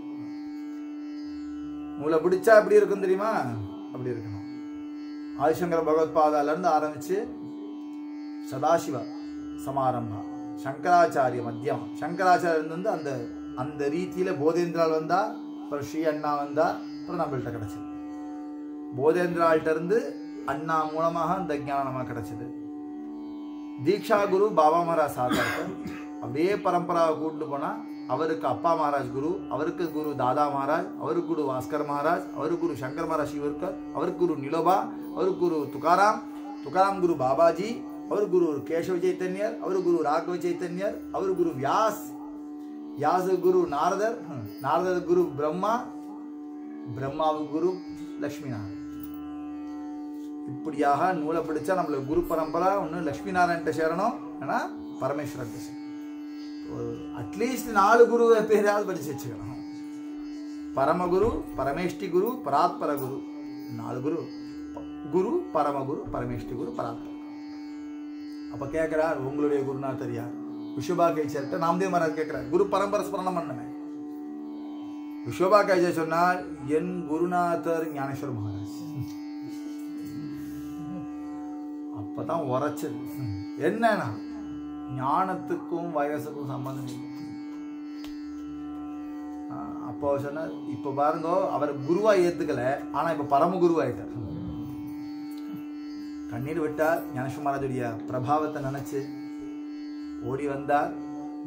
நூலை பிடிச்சா எப்படி இருக்கும் தெரியுமா? அப்படி இருக்கணும். ஆதிசங்கர பகவத்பாதாலேருந்து ஆரம்பிச்சு சதாசிவ சமாரம்பா, சங்கராச்சாரிய மத்தியம், சங்கராச்சாரியன் வந்து அந்த அந்த ரீதியில போதேந்திரால் வந்தா, அப்புறம் ஸ்ரீ அண்ணா வந்தா, அப்புறம் நம்மள்கிட்ட கிடைச்சது. போதேந்திரால்கிட்ட இருந்து அண்ணா மூலமாக அந்த ஞானம் நமக்கு கிடைச்சது. தீக்ஷா குரு பாபா மகாராஜ் சாதார்த்தர். அப்படியே பரம்பராவை கூட்டு போனா அவருக்கு அப்பா மகாராஜ் குரு, அவருக்கு குரு தாதா மகாராஜ், அவருக்கு குரு பாஸ்கர் மகாராஜ், அவருக்கு குரு சங்கர் மகாராஜ் சிவர்கர், அவருக்கு குரு நிலோபா, அவருக்கு குரு துகாராம் குரு பாபாஜி, அவருக்கு குரு கேசவ சைத்தன்யர், அவருக்கு குரு ராகவ சைத்தன்யர், அவருக்கு குரு வியாஸ் குரு நாரதர் குரு பிரம்மாவுக்கு குரு லட்சுமி நாராயண். இப்படியாக நூலை பிடிச்சா நம்மளுக்கு குரு பரம்பரை ஒன்று லட்சுமி நாராயண்கிட்ட சேரணும், ஏன்னா பரமேஸ்வரன் சேரணும். அட்லீஸ்ட் 4 குருவை பேராவது படிச்சு வச்சுக்கணும். பரமகுரு, பரமேஷ்டி குரு, பராத்பர குரு. 4 குரு, குரு, பரமகுரு, பரமேஷ்டி குரு, பராத்பர. அப்ப கேட்கிறார், உங்களுடைய குருநாதர் யார்? யசோபாகேச்சர்கிட்ட நாமதேவ் மகாராஜ் கேட்கிறார், குரு பரம்பரை ஸ்மரணம் பண்ணமே. யசோபாகேச்சர் சொன்னார், என் குருநாதர் ஞானேஸ்வர மகாராஜ். அப்பதான் உரைச்சது. என்னன்னா ஞானத்துக்கும் வயசுக்கும் சம்பந்தம் இல்லை. அப்போ சொன்னார், இப்ப பாருங்க, அவர் குருவா ஏத்துக்கல, ஆனா இப்ப பரம குருவாயிட்டார். கண்ணீர் விட்டார். ஞானேஸ்வர மகாராஜுடைய பிரபாவத்தை நினைச்சு ஓடி வந்தார்.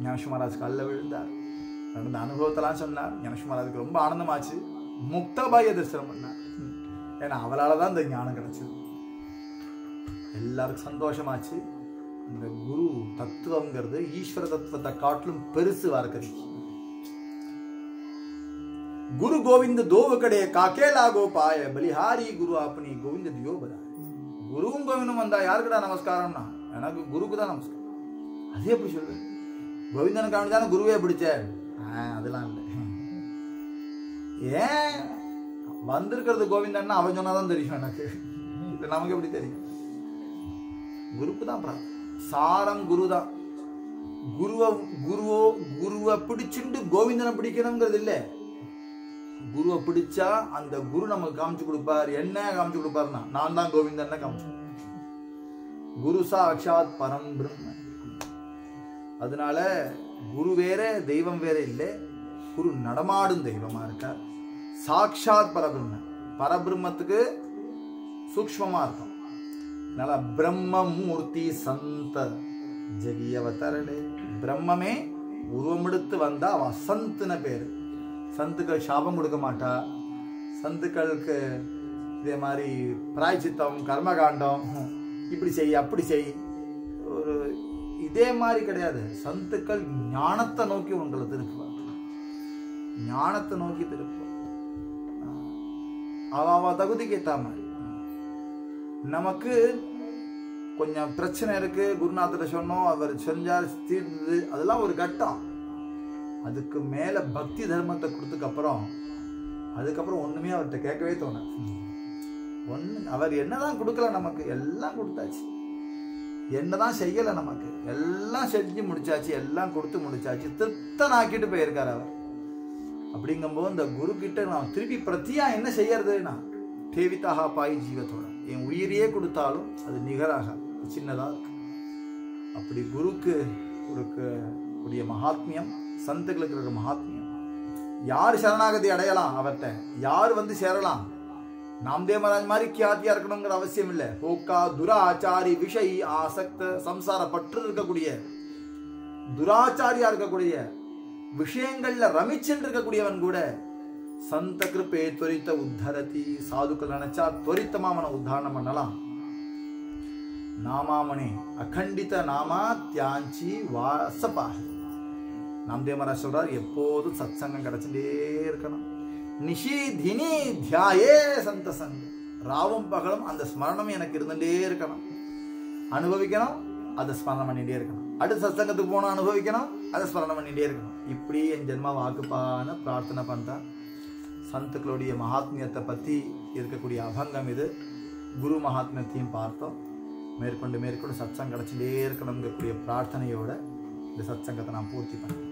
ஞானேஸ்வர மகாராஜ் கல்ல விழுந்தார். நடந்த அனுபவத்தெல்லாம் சொன்னார். ஞானேஸ்வர மகாராஜுக்கு ரொம்ப ஆனந்தமாச்சு. முக்தபாய தரிசனம் பண்ணார். ஏன்னா அவளாலதான் இந்த ஞானம் கிடைச்சது. எல்லாருக்கும் சந்தோஷமாச்சு. அந்த குரு தத்துவங்கிறது ஈஸ்வர தத்துவத்தை காட்டிலும் பெருசு வார்க்கறி. गुरु गोविंद दो कड़े काके लागो पाए बलिहारी गुरु अपनी गोविंद दियो बदाए குருவும் கோவிந்தும் வந்தா யாருக்குடா நமஸ்காரம்னா எனக்கு குருக்கு தான் நமஸ்காரம். அது எப்படி சொல்லு? கோவிந்தனுக்கு அவனுதானே குருவே பிடிச்சார். அதெல்லாம் இல்லை. ஏன் வந்திருக்கிறது கோவிந்தன்னா அவன் சொன்னாதான் தெரியும் எனக்கு. இது நமக்கு எப்படி தெரியும்? குருக்கு தான் பிராப்தம். சாரம் குரு தான். குருவை பிடிச்சுட்டு கோவிந்தனை பிடிக்கணுங்கிறது இல்லை. குருவை பிடிச்சா அந்த குரு நமக்கு காமிச்சு கொடுப்பார். என்ன காமிச்சு கொடுப்பாருன்னா நான் தான் கோவிந்தன் காமிச்சு. குரு சாட்சாத் பரம் பிரம்ம. அதனால குரு வேற தெய்வம் வேற இல்லை. குரு நடமாடும் தெய்வமா இருக்கார். சாட்சாத் பரபிரம்ம. பரபிரம்மத்துக்கு சூக்ஷ்மமா இருக்கும். அதனால பிரம்ம மூர்த்தி சந்த ஜகியவதரடே. பிரம்மமே உருவமெடுத்து வந்தா அவ சந்துன பேரு. சந்துக்கள் சாபம் கொடுக்க மாட்டா. சந்துக்களுக்கு இதே மாதிரி பிராய்ச்சித்தம் கர்மகாண்டம் இப்படி செய் அப்படி செய் ஒரு இதே மாதிரி கிடையாது. சந்துக்கள் ஞானத்தை நோக்கி உங்களை திருப்புவார். ஞானத்தை நோக்கி திருப்புவார். அவ தகுதிக்கு ஏற்ற மாதிரி. நமக்கு கொஞ்சம் பிரச்சனை இருக்கு, குருநாதர் சொன்னோம், அவர் செஞ்சார் தீர்ந்தது, அதெல்லாம் ஒரு கட்டம். அதுக்கு மேல பக்தி தர்மத்தை கொடுத்ததுக்கு அப்புறம் அதுக்கப்புறம் ஒண்ணுமே அவர்கிட்ட கேட்கவே தோணும். அவர் என்னதான் கொடுக்கல நமக்கு, எல்லாம் கொடுத்தாச்சு. என்னதான் செய்யல நமக்கு, எல்லாம் செஞ்சு முடிச்சாச்சு, எல்லாம் கொடுத்து முடிச்சாச்சு, திருப்தனாக்கிட்டு போயிருக்காரு அவர். அப்படிங்கும்போது இந்த குரு கிட்ட நான் திருப்பி பிரத்தியா என்ன செய்யறதுன்னா தேவிதாக பாய் ஜீவத்தோட என் உயிரையே கொடுத்தாலும் அது நிகராக சின்னதா இருக்கு. அப்படி குருக்கு கொடுக்கக்கூடிய மகாத்மியம், சந்துக்களுக்கு இருக்கிற மகாத்மியம். யார் சரணாகதி அடையலாம், அவர்கிட்ட யார் வந்து சேரலாம். நாம்தேவ் மகாராஜ் மாதிரி கியாத்தியா இருக்கணுங்கிற அவசியம் இல்லை. போக்கா துராச்சாரி விஷய் ஆசக்த சம்சார பற்று இருக்கக்கூடிய, துராச்சாரியா இருக்கக்கூடிய, விஷயங்கள்ல ரமிச்சென்று இருக்கக்கூடியவன் கூட சந்த கிருப்பே துரித்த உத்தரதி. சாதுக்கள் நினைச்சா துரித்தமா அவனை உத்தாரணம் பண்ணலாம். நாமாமணி அகண்டித நாமா தியாஞ்சி வாசபாக. நாம்தேவ் மகாராஜ் சொல்றார், எப்போதும் சத் சங்கம் கிடைச்சுட்டே இருக்கணும். நிஷீதினி தியாயே சந்த சங்கம். ராவும் பகலும் அந்த ஸ்மரணம் எனக்கு இருந்துட்டே இருக்கணும். அனுபவிக்கணும், அதை ஸ்மரணம் பண்ணிட்டே இருக்கணும். அடுத்த சத்சங்கத்துக்கு போனா அனுபவிக்கணும், அதை ஸ்மரணம் பண்ணிட்டே இருக்கணும். இப்படி என் ஜென்மா வாக்குப்பான பிரார்த்தனை பண்றேன். சந்துக்களுடைய மகாத்மியத்தை பத்தி இருக்கக்கூடிய அபங்கம் இது. குரு மகாத்மியத்தையும் பார்த்தோம். மேற்கொண்டு மேற்கொண்டு சத்சங்கம் கிடைச்சிட்டே இருக்கணுங்கக்கூடிய பிரார்த்தனையோட இந்த சத்சங்கத்தை நான் பூர்த்தி பண்ணேன்.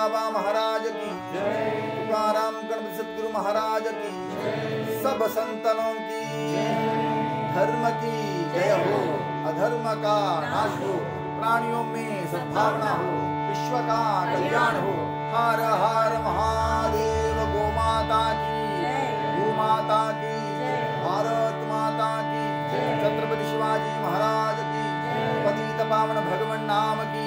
बाबा महाराज की तुकाराम गणपति सतगुरु महाराज की सब संतनों की धर्म की जय हो, अधर्म का नाश हो, प्राणियों में सद्भावना हो, विश्व का कल्याण हो। हर हर महादेव। गो माता की, गो माता की, भारत माता की, छत्रपति शिवाजी महाराज की, पतित पावन भगवान नाम की